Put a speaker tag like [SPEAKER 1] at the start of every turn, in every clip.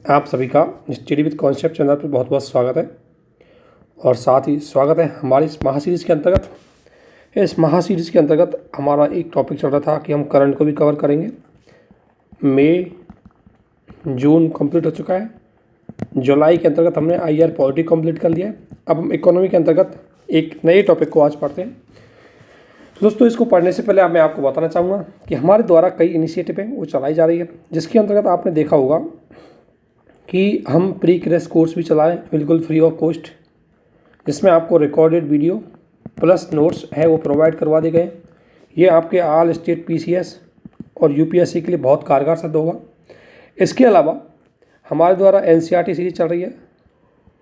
[SPEAKER 1] आप सभी का स्टडी विद कॉन्सेप्ट चैनल पर बहुत बहुत स्वागत है और साथ ही स्वागत है हमारी इस महासीरीज़ के अंतर्गत। इस महासीरीज़ के अंतर्गत हमारा एक टॉपिक चल रहा था कि हम करंट को भी कवर करेंगे। मई जून कंप्लीट हो चुका है। जुलाई के अंतर्गत हमने IR पॉलिटी कंप्लीट कर लिया है। अब हम इकोनॉमी के अंतर्गत एक नए टॉपिक को आज पढ़ते हैं। दोस्तों, इसको पढ़ने से पहले मैं आपको बताना चाहूँगा कि हमारे द्वारा कई इनिशिएटिव हैं वो चलाई जा रही है, जिसके अंतर्गत आपने देखा होगा कि हम प्री क्रैश कोर्स भी चलाएं बिल्कुल फ्री ऑफ कॉस्ट, जिसमें आपको रिकॉर्डेड वीडियो प्लस नोट्स है वो प्रोवाइड करवा दिए गए। ये आपके ऑल स्टेट PCS और UPSC के लिए बहुत कारगर सिद्ध होगा। इसके अलावा हमारे द्वारा NCERT सीरीज चल रही है,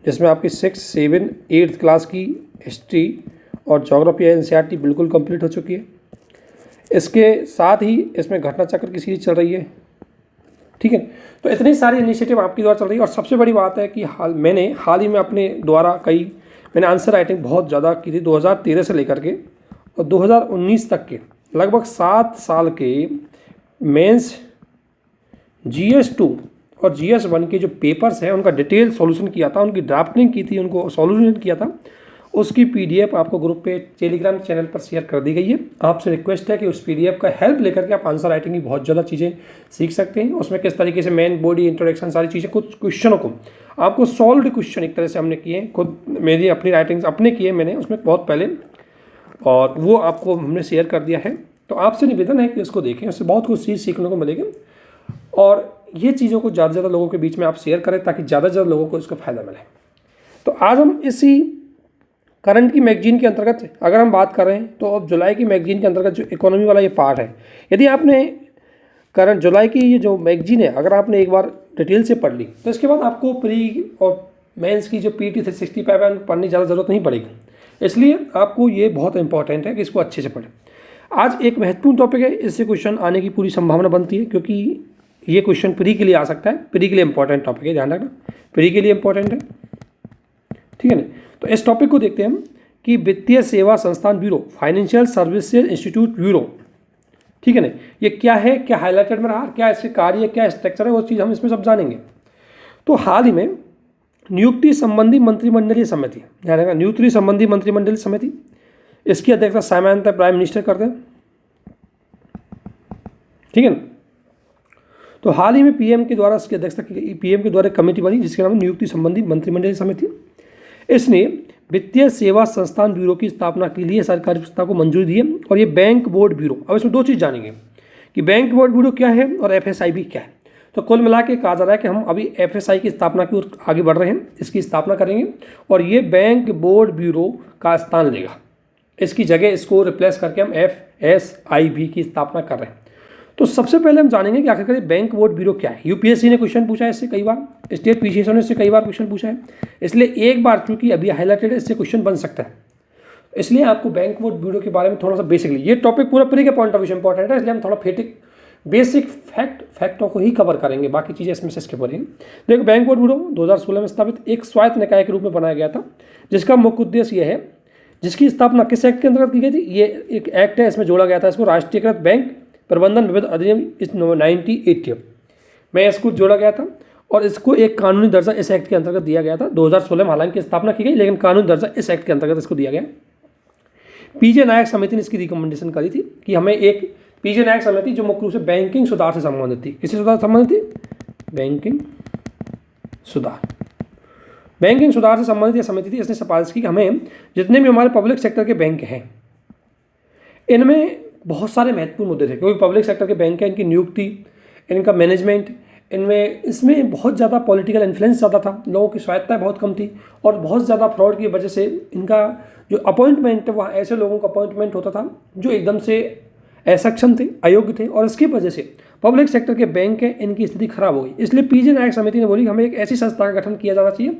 [SPEAKER 1] जिसमें आपकी 6, 7, 8th क्लास की हिस्ट्री और ज्योग्राफी NCERT बिल्कुल कंप्लीट हो चुकी है। इसके साथ ही इसमें घटना चक्र की सीरीज चल रही है। ठीक है, तो इतनी सारी इनिशिएटिव आपकी द्वारा चल रही है। और सबसे बड़ी बात है कि मैंने हाल ही में अपने द्वारा मैंने आंसर राइटिंग बहुत ज़्यादा की थी 2013 से लेकर के और 2019 तक के लगभग 7 साल के मेंस GS2 और GS1 के जो पेपर्स हैं उनका डिटेल सॉल्यूशन किया था, उनकी ड्राफ्टिंग की थी, उनको सॉल्यूशन किया था। उसकी PDF आपको ग्रुप पे टेलीग्राम चैनल पर शेयर कर दी गई है। आपसे रिक्वेस्ट है कि उस PDF का हेल्प लेकर के आप आंसर राइटिंग की बहुत ज़्यादा चीज़ें सीख सकते हैं। उसमें किस तरीके से मेन बॉडी इंट्रोडक्शन सारी चीज़ें, कुछ क्वेश्चनों को आपको सॉल्व्ड क्वेश्चन एक तरह से हमने किए, खुद मेरी अपनी राइटिंग्स अपने किए मैंने उसमें बहुत पहले, और वो आपको हमने शेयर कर दिया है। तो आपसे निवेदन है कि उसको देखें, उससे बहुत कुछ चीज़ सीखने को मिलेगी और ये चीज़ों को ज़्यादा से ज़्यादा लोगों के बीच में आप शेयर करें ताकि ज़्यादा से ज़्यादा लोगों को इसका फ़ायदा मिले। तो आज हम इसी करंट की मैगजीन के अंतर्गत अगर हम बात करें तो अब जुलाई की मैगजीन के अंतर्गत जो इकोनॉमी वाला ये पार्ट है, यदि आपने करंट जुलाई की ये जो मैगजीन है अगर आपने एक बार डिटेल से पढ़ ली तो इसके बाद आपको प्री और मेंस की जो PT 365 है पढ़ने ज़्यादा ज़रूरत नहीं पड़ेगी। इसलिए आपको ये बहुत इंपॉर्टेंट है कि इसको अच्छे से पढ़ें। आज एक महत्वपूर्ण टॉपिक है, इससे क्वेश्चन आने की पूरी संभावना बनती है क्योंकि ये क्वेश्चन प्री के लिए आ सकता है। प्री के लिए इंपॉर्टेंट टॉपिक है, ध्यान रखना, प्री के लिए इंपॉर्टेंट है। ठीक है ना। तो इस टॉपिक को देखते हैं हम कि वित्तीय सेवा संस्थान bureau, financial services institute bureau, ठीक है ना, ये क्या है, क्या हाईलाइटेड में रहा, क्या इसके कार्य, क्या स्ट्रक्चर है, वो चीज़ हम इसमें सब जानेंगे। तो हाल ही में नियुक्ति संबंधी मंत्रिमंडलीय समिति, ध्यान रखना, नियुक्ति संबंधी मंत्रिमंडलीय समिति, इसकी अध्यक्षता सामान्यतः प्राइम मिनिस्टर करते हैं। ठीक है ना। तो हाल ही में PM के द्वारा इसकी अध्यक्षता की, PM के द्वारा कमेटी बनी जिसके नाम है नियुक्ति संबंधी मंत्रिमंडलीय समिति। इसने वित्तीय सेवा संस्थान ब्यूरो की स्थापना के लिए सरकारी प्रस्ताव को मंजूरी दी है और ये बैंक बोर्ड ब्यूरो, अब इसमें दो चीज़ जानेंगे कि बैंक बोर्ड ब्यूरो क्या है और FSI क्या है। तो कुल मिला के कहा जा रहा है कि हम अभी FSI की स्थापना की ओर आगे बढ़ रहे हैं, इसकी स्थापना करेंगे और ये बैंक बोर्ड ब्यूरो का स्थान लेगा। इसकी जगह इसको रिप्लेस करके हम FSIB की स्थापना कर रहे हैं। तो सबसे पहले हम जानेंगे कि आखिरकार बैंक बोर्ड ब्यूरो क्या है। UPSC ने क्वेश्चन पूछा है इससे कई बार, स्टेट PCS ने इससे कई बार क्वेश्चन पूछा है, इसलिए एक बार चूंकि अभी हाईलाइटेड है इससे क्वेश्चन बन सकता है। इसलिए आपको बैंक बोर्ड ब्यूरो के बारे में थोड़ा सा बेसिकली, ये टॉपिक पूरा प्री के पॉइंट ऑफ व्यू से इंपॉर्टेंट है, इसलिए हम थोड़ा बेसिक फैक्टों को ही कवर करेंगे, बाकी चीज़ें इसमें से स्किप करेंगे। देखो, बैंक बोर्ड ब्यूरो 2016 में स्थापित एक स्वायत्त निकाय के रूप में बनाया गया था, जिसका मुख्य उद्देश्य यह है, जिसकी स्थापना किस एक्ट के अंतर्गत की गई थी, ये एक एक्ट है, इसमें जोड़ा गया था इसको राष्ट्रीयकृत बैंक प्रबंधन विविध अधिनियम 1980 में इसको जोड़ा गया था और इसको एक कानूनी दर्जा इस एक्ट के अंतर्गत दिया गया था। 2016 में हालांकि स्थापना की गई, लेकिन कानूनी दर्जा इस एक्ट के अंतर्गत इसको दिया गया। PJ नायक समिति ने इसकी रिकमेंडेशन करी थी कि हमें एक PJ नायक समिति जो मुख्य रूप से बैंकिंग सुधार से संबंधित थी, किससे सुधार संबंधित थी, बैंकिंग सुधार से संबंधित यह समिति थी। इसने सिफारिश की कि हमें जितने भी हमारे पब्लिक सेक्टर के बैंक हैं इनमें बहुत सारे महत्वपूर्ण मुद्दे थे, क्योंकि पब्लिक सेक्टर के बैंक हैं, इनकी नियुक्ति, इनका मैनेजमेंट, इसमें बहुत ज़्यादा पॉलिटिकल इन्फ्लुएंस ज़्यादा था, लोगों की स्वायत्तता बहुत कम थी और बहुत ज़्यादा फ्रॉड की वजह से इनका जो अपॉइंटमेंट है वहाँ ऐसे लोगों का अपॉइंटमेंट होता था जो एकदम से असक्षम थे, अयोग्य थे, और इसकी वजह से पब्लिक सेक्टर के बैंक हैं इनकी स्थिति खराब हो गई। इसलिए PJ नायक समिति ने बोली हमें एक ऐसी संस्था का गठन किया जाना चाहिए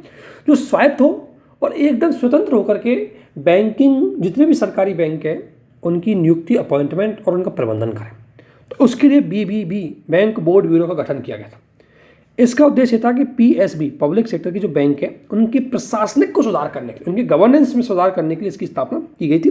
[SPEAKER 1] जो स्वायत्त हो और एकदम स्वतंत्र होकर के बैंकिंग, जितने भी सरकारी बैंक हैं उनकी नियुक्ति, अपॉइंटमेंट और उनका प्रबंधन करें। तो उसके लिए BBB, बैंक बोर्ड ब्यूरो का गठन किया गया था। इसका उद्देश्य था कि PSB, पब्लिक सेक्टर की जो बैंक है उनकी प्रशासनिक को सुधार करने के लिए, उनके गवर्नेंस में सुधार करने के लिए इसकी स्थापना की गई थी।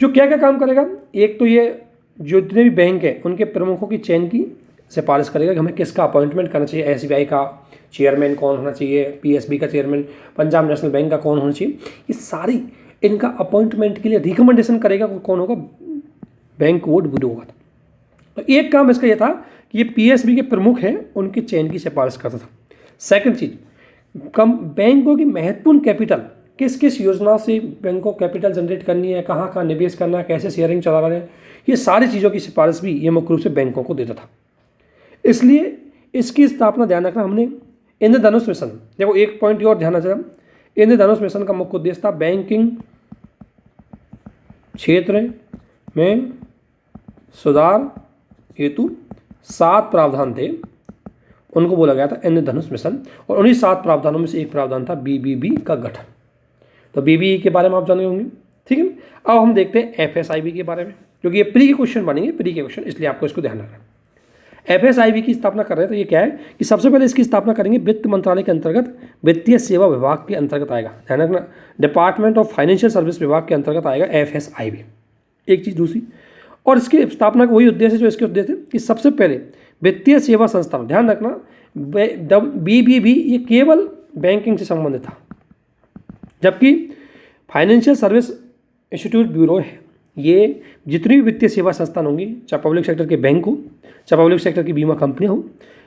[SPEAKER 1] जो क्या क्या काम करेगा, एक तो ये जो जितने भी बैंक हैं उनके प्रमुखों की चयन की सिफारिश करेगा कि हमें किसका अपॉइंटमेंट करना चाहिए, एसबीआई का चेयरमैन कौन होना चाहिए, पीएसबी का चेयरमैन, पंजाब नेशनल बैंक का कौन होना चाहिए, ये सारी इनका अपॉइंटमेंट के लिए रिकमेंडेशन करेगा कौन होगा, बैंक बोर्ड ब्यूरो होगा। तो एक काम इसका ये था कि ये पीएसबी के प्रमुख हैं, उनके चयन की सिफारिश करता था। सेकंड चीज, बैंकों की महत्वपूर्ण कैपिटल, किस किस योजना से बैंकों को कैपिटल जनरेट करनी है, कहाँ कहाँ निवेश करना है, कैसे शेयरिंग चला रहे हैं, ये सारी चीज़ों की सिफारिश भी ये मुख्य रूप से बैंकों को देता था। इसलिए इसकी स्थापना, ध्यान रखना, हमने इंद्रधनुष मिशन, देखो एक पॉइंट और ध्यान रखना, इंद्रधनुष मिशन का मुख्य उद्देश्य था बैंकिंग क्षेत्र में सुधार हेतु 7 प्रावधान थे, उनको बोला गया था इंद्रधनुष मिशन। और उन्हीं 7 प्रावधानों में से एक प्रावधान था बीबीबी का गठन। तो बीबीई के बारे में आप जाने होंगे, ठीक है। अब हम देखते हैं एफएसआईबी के बारे में, क्योंकि ये प्री के क्वेश्चन बनेंगे, प्री के क्वेश्चन, इसलिए आपको इसको ध्यान रखना है। एफएसआईबी की स्थापना कर रहे हैं तो ये क्या है कि सबसे पहले इसकी स्थापना करेंगे वित्त मंत्रालय के अंतर्गत, वित्तीय सेवा विभाग के अंतर्गत आएगा, ध्यान रखना, डिपार्टमेंट ऑफ फाइनेंशियल सर्विस विभाग के अंतर्गत आएगा एफएसआईबी। एक चीज़ दूसरी, और इसकी स्थापना का वही उद्देश्य जो इसके उद्देश्य कि सबसे पहले वित्तीय सेवा संस्थान, ध्यान रखना, बीबीबी ये केवल बैंकिंग से संबंधित था, जबकि फाइनेंशियल सर्विस इंस्टीट्यूट ब्यूरो है ये जितनी भी वित्तीय सेवा संस्थान होंगी, चाहे पब्लिक सेक्टर के बैंक हो, चाहे पब्लिक सेक्टर की बीमा कंपनियां हो,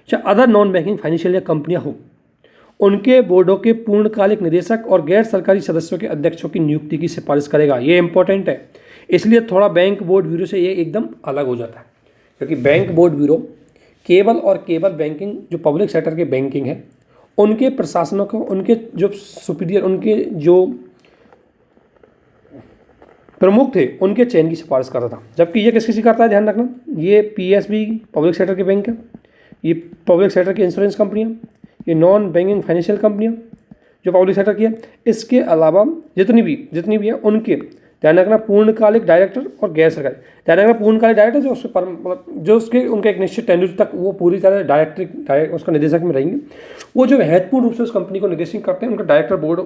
[SPEAKER 1] चाहे अदर नॉन बैंकिंग फाइनेंशियल कंपनियां हो, उनके बोर्डों के पूर्णकालिक निदेशक और गैर सरकारी सदस्यों के अध्यक्षों की नियुक्ति की सिफारिश करेगा। ये इंपॉर्टेंट है, इसलिए थोड़ा बैंक बोर्ड ब्यूरो से ये एकदम अलग हो जाता है, क्योंकि बैंक बोर्ड ब्यूरो केवल और केवल बैंकिंग, जो पब्लिक सेक्टर के बैंकिंग है उनके प्रशासनों को, उनके जो सुपीरियर, उनके जो प्रमुख थे, उनके चयन की सिफारिश करता था। जबकि ये किस किसी करता है, ध्यान रखना, ये पीएसबी पब्लिक सेक्टर के बैंक है, ये पब्लिक सेक्टर की इंश्योरेंस कंपनियाँ, ये नॉन बैंकिंग फाइनेंशियल कंपनियाँ जो पब्लिक सेक्टर की है, इसके अलावा जितनी भी है उनके, ध्यान रखना, पूर्णकालिक डायरेक्टर और गैर सरकारी, ध्यान रखना, पूर्णकालिक डायरेक्टर जो उसके मतलब जो उसके उनके एक निश्चित टेन्योर तक वो पूरी तरह डायरेक्टर उसका निदेशक में रहेंगे, वो जो महत्वपूर्ण रूप से उस कंपनी को निर्देशित करते हैं, उनका डायरेक्टर बोर्ड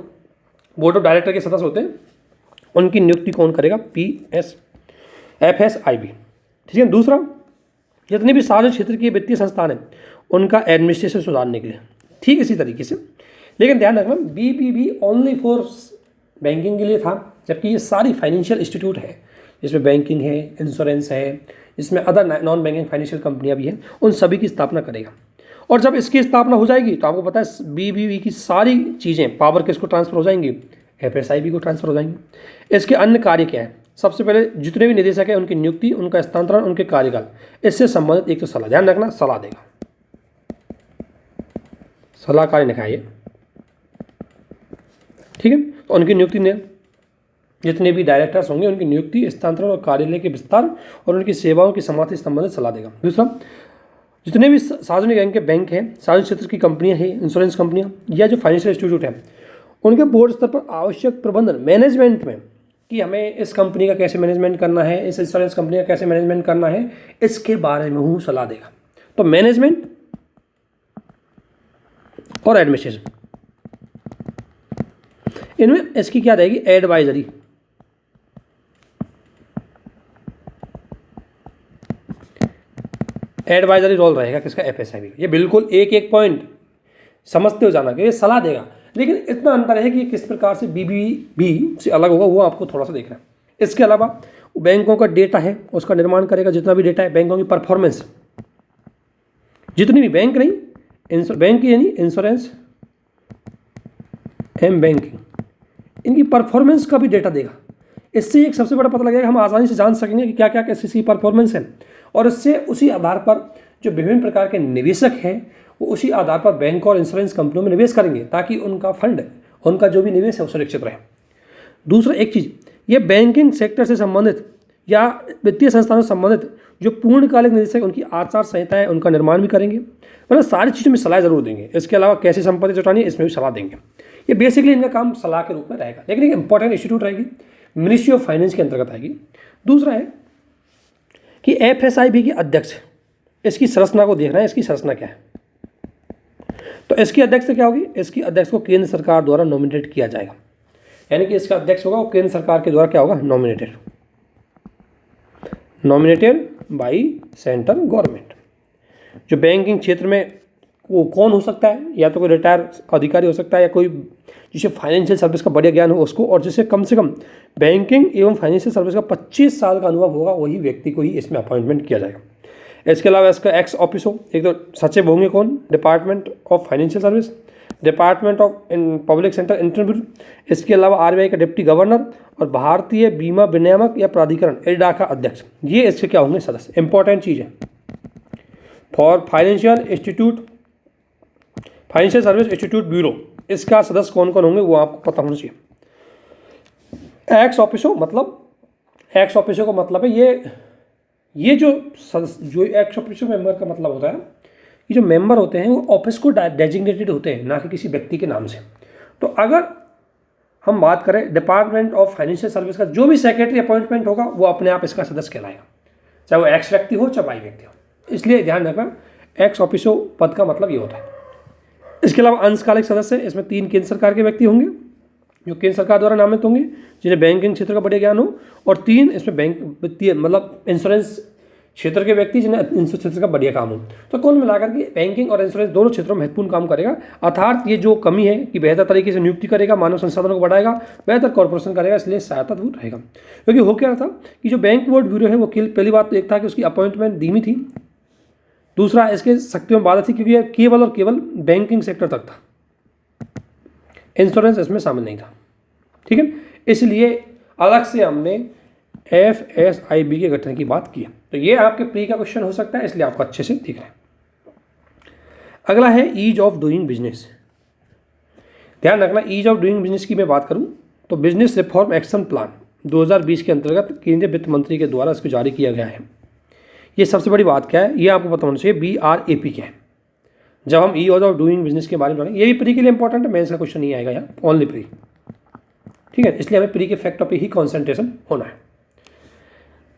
[SPEAKER 1] ऑफ डायरेक्टर के सदस्य होते हैं, उनकी नियुक्ति कौन करेगा, एफएसआईबी, ठीक है। दूसरा, जितने भी सार्वजनिक क्षेत्र के वित्तीय संस्थान हैं उनका एडमिनिस्ट्रेशन सुधारने के लिए, ठीक इसी तरीके से। लेकिन ध्यान रखना, बीबीबी ओनली फॉर बैंकिंग के लिए था, जबकि ये सारी फाइनेंशियल इंस्टीट्यूट है, जिसमें बैंकिंग है, इंश्योरेंस है, जिसमें अदर नॉन बैंकिंग फाइनेंशियल कंपनियां भी हैं, उन सभी की स्थापना करेगा। और जब इसकी स्थापना हो जाएगी तो आपको पता है बीबीबी की सारी चीज़ें, पावर किसको ट्रांसफर हो जाएंगी, एफएसआईबी को ट्रांसफर हो जाएंगे। इसके अन्य कार्य क्या है, सबसे पहले जितने भी निदेशक हैं उनकी नियुक्ति, उनका स्थानांतरण, उनके कार्यकाल, इससे संबंधित एक तो सलाह, ध्यान रखना, सलाह देगा, सलाहकारी निकाय है, ठीक है। तो उनकी नियुक्ति ने जितने भी डायरेक्टर्स होंगे उनकी नियुक्ति, स्थानांतरण और कार्यालय के विस्तार और उनकी सेवाओं की समाप्ति से संबंधित सलाह देगा। दूसरा, जितने भी सार्वजनिक बैंक हैं, सार्वजनिक क्षेत्र की कंपनियां हैं, इंश्योरेंस कंपनियां या जो फाइनेंशियल इंस्टीट्यूट हैं, उनके बोर्ड स्तर पर आवश्यक प्रबंधन मैनेजमेंट में, कि हमें इस कंपनी का कैसे मैनेजमेंट करना है, इस इंश्योरेंस कंपनी का कैसे मैनेजमेंट करना है, इसके बारे में वो सलाह देगा। तो मैनेजमेंट और एडमिनिस्ट्रेशन, इनमें इसकी क्या रहेगी, एडवाइजरी, एडवाइजरी रोल रहेगा किसका, एफएसआईबी। ये बिल्कुल एक एक पॉइंट समझते हो जाना कि ये सलाह देगा, लेकिन इतना अंतर है कि किस प्रकार से बीबीबी से अलग होगा वो आपको थोड़ा सा देखना है। इसके अलावा बैंकों का डेटा है उसका निर्माण करेगा, जितना भी डेटा है, बैंकों की परफॉर्मेंस, जितनी भी बैंक नहीं, बैंक यानी इंश्योरेंस एम बैंकिंग, इनकी परफॉर्मेंस का भी डेटा देगा। इससे एक सबसे बड़ा पता लगेगा, हम आसानी से जान सकेंगे कि क्या क्या किसी परफॉर्मेंस है, और इससे उसी आधार पर जो विभिन्न प्रकार के निवेशक हैं वो उसी आधार पर बैंक और इंश्योरेंस कंपनियों में निवेश करेंगे, ताकि उनका फंड, उनका जो भी निवेश है वो सुरक्षित रहे। दूसरा एक चीज़, ये बैंकिंग सेक्टर से संबंधित या वित्तीय संस्थानों से संबंधित जो पूर्णकालिक निदेशक, उनकी आचार संहिता है, उनका निर्माण भी करेंगे, मतलब सारी चीज़ों में सलाह जरूर देंगे। इसके अलावा कैसे संपत्ति जुटानी है, इसमें भी सलाह देंगे। ये बेसिकली इनका काम सलाह के रूप में रहेगा, लेकिन एक इंपॉर्टेंट इंस्टीट्यूट रहेगी, मिनिस्ट्री ऑफ फाइनेंस के अंतर्गत आएगी। दूसरा है कि एफएसआईबी की अध्यक्ष, इसकी संरचना को देखना है, इसकी संरचना क्या है। तो इसकी अध्यक्ष क्या होगी, इसकी अध्यक्ष को केंद्र सरकार द्वारा नॉमिनेट किया जाएगा, यानी कि इसका अध्यक्ष होगा वो केंद्र सरकार के द्वारा क्या होगा, नॉमिनेटेड बाई सेंट्रल गवर्नमेंट। जो बैंकिंग क्षेत्र में वो कौन हो सकता है, या तो कोई रिटायर अधिकारी हो सकता है, या कोई जिसे फाइनेंशियल सर्विस का बढ़िया ज्ञान हो उसको, और जिसे कम से कम बैंकिंग एवं फाइनेंशियल सर्विस का 25 साल का अनुभव होगा, वही व्यक्ति को ही इसमें अपॉइंटमेंट किया जाएगा। इसके अलावा इसका एक्स ऑफिस हो, एक तो सचिव होंगे कौन, department of financial service, department of public sector interview, इसके अलावा आरबीआई का डिप्टी गवर्नर और भारतीय बीमा विनियामक या प्राधिकरण इरडा का अध्यक्ष, ये इसके क्या होंगे सदस्य। इंपॉर्टेंट चीज़ है for financial service institute bureau, इसका सदस्य कौन कौन होंगे वो आपको पता होना चाहिए। एक्स ऑफिसो का मतलब है ये जो एक्स ऑफिसो मेंबर का मतलब होता है, ये जो मेंबर होते हैं वो ऑफिस को डेजिग्नेटेड होते हैं, ना कि किसी व्यक्ति के नाम से। तो अगर हम बात करें डिपार्टमेंट ऑफ फाइनेंशियल सर्विस का जो भी सेक्रेटरी अपॉइंटमेंट होगा वो अपने आप इसका सदस्य कहलाएगा, चाहे वो एक्स व्यक्ति हो चाहे वाई व्यक्ति हो। इसलिए ध्यान रखना एक्स ऑफिसो पद का मतलब ये होता है। इसके अलावा अंशकालिक सदस्य, इसमें 3 केंद्र सरकार के व्यक्ति होंगे जो केंद्र सरकार द्वारा नामित होंगे, जिन्हें बैंकिंग क्षेत्र का बढ़िया ज्ञान हो, और 3 इसमें बैंक वित्तीय मतलब इंश्योरेंस क्षेत्र के व्यक्ति जिन्हें इंश्योरेंस क्षेत्र का बढ़िया काम हो। तो कुल मिलाकर के बैंकिंग और इंश्योरेंस दोनों क्षेत्रों में महत्वपूर्ण काम करेगा। अर्थात ये जो कमी है कि बेहतर तरीके से नियुक्ति करेगा, मानव संसाधनों को बढ़ाएगा, बेहतर कॉर्पोरेशन करेगा, इसलिए सहायता दूर रहेगा। क्योंकि हो क्या रहा था कि जो बैंक बोर्ड ब्यूरो है वो पहली बात तो एक था कि उसकी अपॉइंटमेंट धीमी थी, दूसरा इसके शक्तियों में बाधा थी क्योंकि यह केवल और केवल बैंकिंग सेक्टर तक था, इंश्योरेंस इसमें शामिल नहीं था। ठीक है, इसलिए अलग से हमने FSIB के गठन की बात की है। तो ये आपके प्री का क्वेश्चन हो सकता है, इसलिए आपको अच्छे से दिख रहा है। अगला है ईज ऑफ डूइंग बिजनेस। ध्यान रखना, ईज ऑफ डूइंग बिजनेस की मैं बात करूं तो बिजनेस रिफॉर्म एक्शन प्लान 2020 के अंतर्गत केंद्रीय वित्त मंत्री के द्वारा इसको जारी किया गया है। ये सबसे बड़ी बात क्या है ये आपको पता होना चाहिए, BRAP क्या है। जब हम ईज ऑफ डूइंग बिजनेस के बारे में जानेंगे, ये भी प्री के लिए इंपॉर्टेंट है, मेंस का क्वेश्चन नहीं आएगा यहाँ, ओनली प्री। ठीक है, इसलिए हमें प्री के फैक्टर पे ही कॉन्सेंट्रेशन होना है।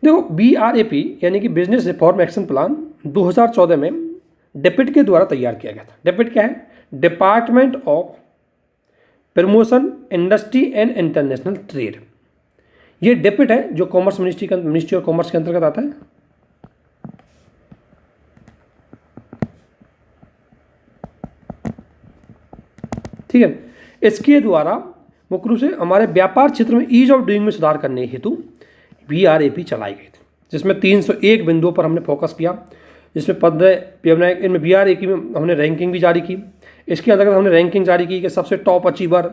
[SPEAKER 1] देखो BRAP यानी कि बिजनेस रिफॉर्म एक्शन प्लान 2014 में डेपिट के द्वारा तैयार किया गया था। डेपिट क्या है? Department of promotion industry and international trade. ये डेपिट है जो कॉमर्स मिनिस्ट्री ऑफ कॉमर्स के अंतर्गत आता है। ठीक है, इसके द्वारा मुख्य रूप से हमारे व्यापार क्षेत्र में ईज ऑफ डूइंग में सुधार करने हेतु BRAP चलाई गई थी, जिसमें 301 बिंदुओं पर हमने फोकस किया, जिसमें 15 इनमें BRAP में हमने रैंकिंग भी जारी की। इसके अंतर्गत हमने रैंकिंग जारी की कि सबसे टॉप अचीवर,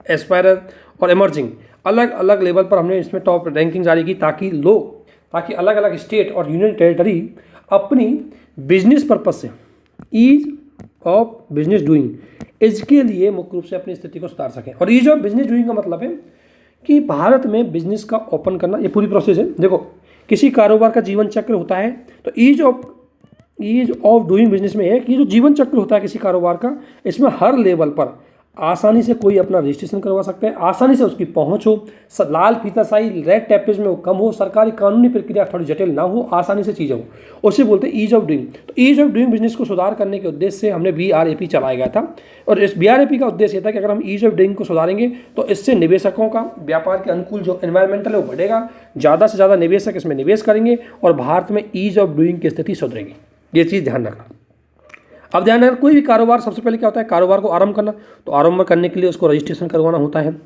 [SPEAKER 1] एस्पायरर और इमर्जिंग, अलग अलग लेवल पर हमने इसमें टॉप रैंकिंग जारी की, ताकि अलग अलग स्टेट और यूनियन टेरिटरी अपनी बिजनेस पर्पज से ईज ऑफ बिजनेस डूइंग इसके लिए मुख्य रूप से अपनी स्थिति को सुधार सकें। और ईज ऑफ बिजनेस डूइंग का मतलब है कि भारत में बिजनेस का ओपन करना, ये पूरी प्रोसेस है। देखो, किसी कारोबार का जीवन चक्र होता है, तो ईज ऑफ डूइंग बिजनेस में है कि जो जीवन चक्र होता है किसी कारोबार का, इसमें हर लेवल पर आसानी से कोई अपना रजिस्ट्रेशन करवा सकता है, आसानी से उसकी पहुंच हो, लाल फीताशाही रेड टैपेज में वो कम हो, सरकारी कानूनी प्रक्रिया थोड़ी जटिल ना हो, आसानी से चीज़ें हो, उसे बोलते हैं ईज ऑफ डूइंग। तो ईज ऑफ डूइंग बिजनेस को सुधार करने के उद्देश्य से हमने BRAP चलाया गया था। और इस BRAP का उद्देश्य ये था कि अगर हम ईज ऑफ डूइंग को सुधारेंगे तो इससे निवेशकों का व्यापार के अनुकूल जो एनवायरमेंटल है वो बढ़ेगा, ज़्यादा से ज़्यादा निवेशक इसमें निवेश करेंगे और भारत में ईज ऑफ डूइंग की स्थिति सुधरेगी। ये चीज़ ध्यान रखना। अब ध्यान रखना, कोई भी कारोबार सबसे पहले क्या होता है, कारोबार को आरंभ करना, तो आरंभ करने के लिए उसको रजिस्ट्रेशन करवाना होता है।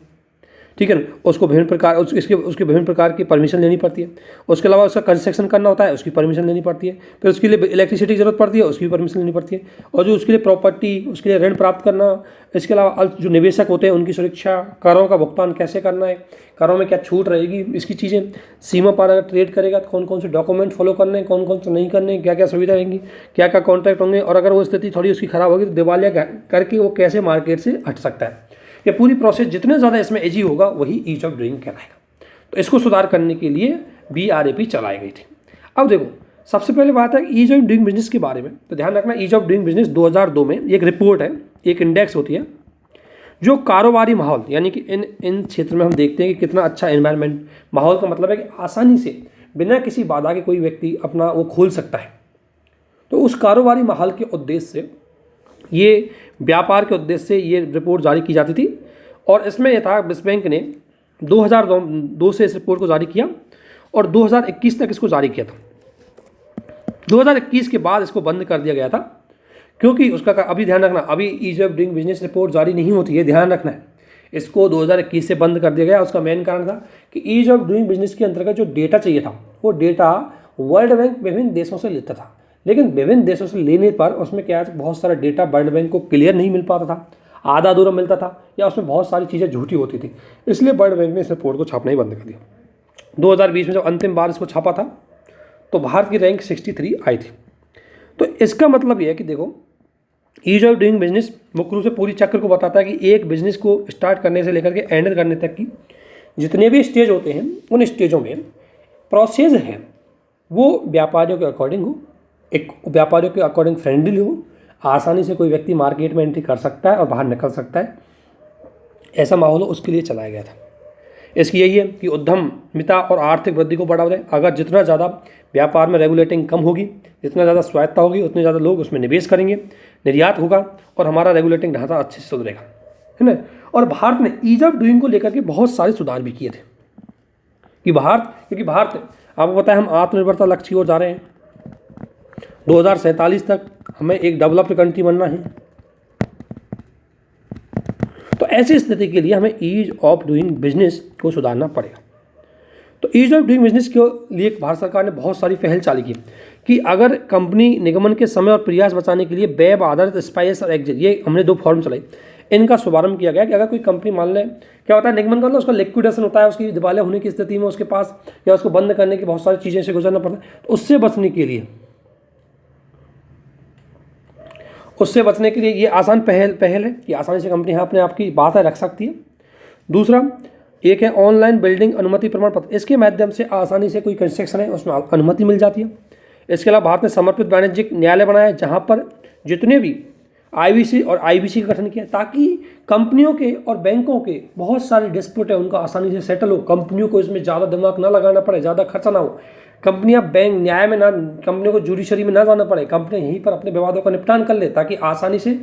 [SPEAKER 1] ठीक है ना, उसको विभिन्न प्रकार उसके विभिन्न प्रकार की परमिशन लेनी पड़ती है। उसके अलावा उसका कंस्ट्रक्शन करना होता है, उसकी परमिशन लेनी पड़ती है। फिर उसके लिए इलेक्ट्रिसिटी की जरूरत पड़ती है, उसकी भी परमिशन लेनी पड़ती है। और जो उसके लिए प्रॉपर्टी, उसके लिए ऋण प्राप्त करना, इसके अलावा जो निवेशक होते हैं उनकी सुरक्षा, करों का भुगतान कैसे करना है, करों में क्या छूट रहेगी, इसकी चीज़ें, सीमा पार अगर ट्रेड करेगा तो कौन कौन से डॉक्यूमेंट फॉलो करने हैं, कौन कौन से नहीं करने, क्या क्या सुविधा रहेंगी, क्या क्या कॉन्ट्रैक्ट होंगे, और अगर वो स्थिति थोड़ी उसकी खराब होगी तो दिवालिया करके वो कैसे मार्केट से हट सकता है। ये पूरी प्रोसेस जितने ज़्यादा इसमें इजी होगा वही ईज ऑफ डूइंग कहलाएगा। तो इसको सुधार करने के लिए BRAP चलाई गई थी। अब देखो, सबसे पहले बात है ईज ऑफ डूइंग बिजनेस के बारे में। तो ध्यान रखना, ईज ऑफ डूइंग बिजनेस 2002 में एक रिपोर्ट है, एक इंडेक्स होती है जो कारोबारी माहौल, यानी कि इन क्षेत्र में हम देखते हैं कि कितना अच्छा एनवायरनमेंट, माहौल का मतलब है कि आसानी से बिना किसी बाधा के कोई व्यक्ति अपना वो खोल सकता है। तो उस कारोबारी माहौल के उद्देश्य से, ये व्यापार के उद्देश्य से ये रिपोर्ट जारी की जाती थी। और इसमें यह था, विश्व बैंक ने 2002 से इस रिपोर्ट को जारी किया और 2021 तक इसको जारी किया था। 2021 के बाद इसको बंद कर दिया गया था, क्योंकि उसका अभी ध्यान रखना, अभी ease of doing business report जारी नहीं होती है, ध्यान रखना है। इसको 2021 से बंद कर दिया गया। उसका मेन कारण था कि ईज ऑफ डूइंग बिजनेस के अंतर्गत जो डेटा चाहिए था वो डेटा वर्ल्ड बैंक विभिन्न देशों से लेता था, लेकिन विभिन्न देशों से लेने पर उसमें क्या है, बहुत सारा डेटा वर्ल्ड बैंक को क्लियर नहीं मिल पाता था, आधा अधूरा मिलता था, या उसमें बहुत सारी चीज़ें झूठी होती थी। इसलिए वर्ल्ड बैंक ने इस रिपोर्ट को छापना ही बंद कर दिया। 2020 में जब अंतिम बार इसको छापा था तो भारत की रैंक 63 आई थी। तो इसका मतलब ये है कि देखो, ईज ऑफ डूइंग बिजनेस मुख्य रूप से पूरी चक्र को बताता है कि एक बिजनेस को स्टार्ट करने से लेकर के एंड करने तक की जितने भी स्टेज होते हैं, उन स्टेजों में प्रोसेस है वो व्यापारियों के अकॉर्डिंग हो, एक व्यापारियों के अकॉर्डिंग फ्रेंडली हो, आसानी से कोई व्यक्ति मार्केट में एंट्री कर सकता है और बाहर निकल सकता है, ऐसा माहौल हो, उसके लिए चलाया गया था। इसकी यही है कि उद्यमिता और आर्थिक वृद्धि को बढ़ावा दें। अगर जितना ज़्यादा व्यापार में रेगुलेटिंग कम होगी, जितना ज़्यादा स्वायत्ता होगी, उतने ज़्यादा लोग उसमें निवेश करेंगे, निर्यात होगा और हमारा रेगुलेटिंग ढांचा अच्छे से सुधरेगा, है ना। और भारत ने ईज ऑफ डूइंग को लेकर के बहुत सारे सुधार भी किए थे कि क्योंकि भारत, आपको पता है, हम आत्मनिर्भरता लक्ष्य की ओर जा रहे हैं। 2047 तक हमें एक डेवलप्ड कंट्री बनना है। तो ऐसी स्थिति के लिए हमें ईज ऑफ डूइंग बिजनेस को सुधारना पड़ेगा। तो ईज ऑफ डूइंग बिजनेस के लिए भारत सरकार ने बहुत सारी पहल चालू की कि अगर कंपनी निगमन के समय और प्रयास बचाने के लिए वेब आधारित स्पाइस और एग्जिट, ये हमने 2 फॉर्म चलाई, इनका शुभारंभ किया गया कि अगर कोई कंपनी, मान लें, क्या होता है निगमन का, उसका लिक्विडेशन होता है, उसकी दिवालिया होने की स्थिति में उसके पास, या उसको बंद करने की बहुत सारी चीज़ें से गुजरना पड़ता है, तो उससे बचने के लिए ये आसान पहल है कि आसानी से कंपनी यहाँ अपने आप की बात है रख सकती है। दूसरा एक है ऑनलाइन बिल्डिंग अनुमति प्रमाण पत्र, इसके माध्यम से आसानी से कोई कंस्ट्रक्शन है उसमें अनुमति मिल जाती है। इसके अलावा भारत ने समर्पित वाणिज्यिक न्यायालय बनाया है, जहाँ पर जितने भी आईवीसी और आईबीसी का गठन किया, ताकि कंपनियों के और बैंकों के बहुत सारे डिस्प्यूट है उनका आसानी से सेटल हो, कंपनियों को इसमें ज़्यादा दिमाग ना लगाना पड़े, ज़्यादा खर्चा ना हो, कंपनियां बैंक न्याय में ना, कंपनियों को जुडिशरी में ना जाना पड़े, कंपनियां यहीं पर अपने विवादों का निपटान कर ले, ताकि आसानी से,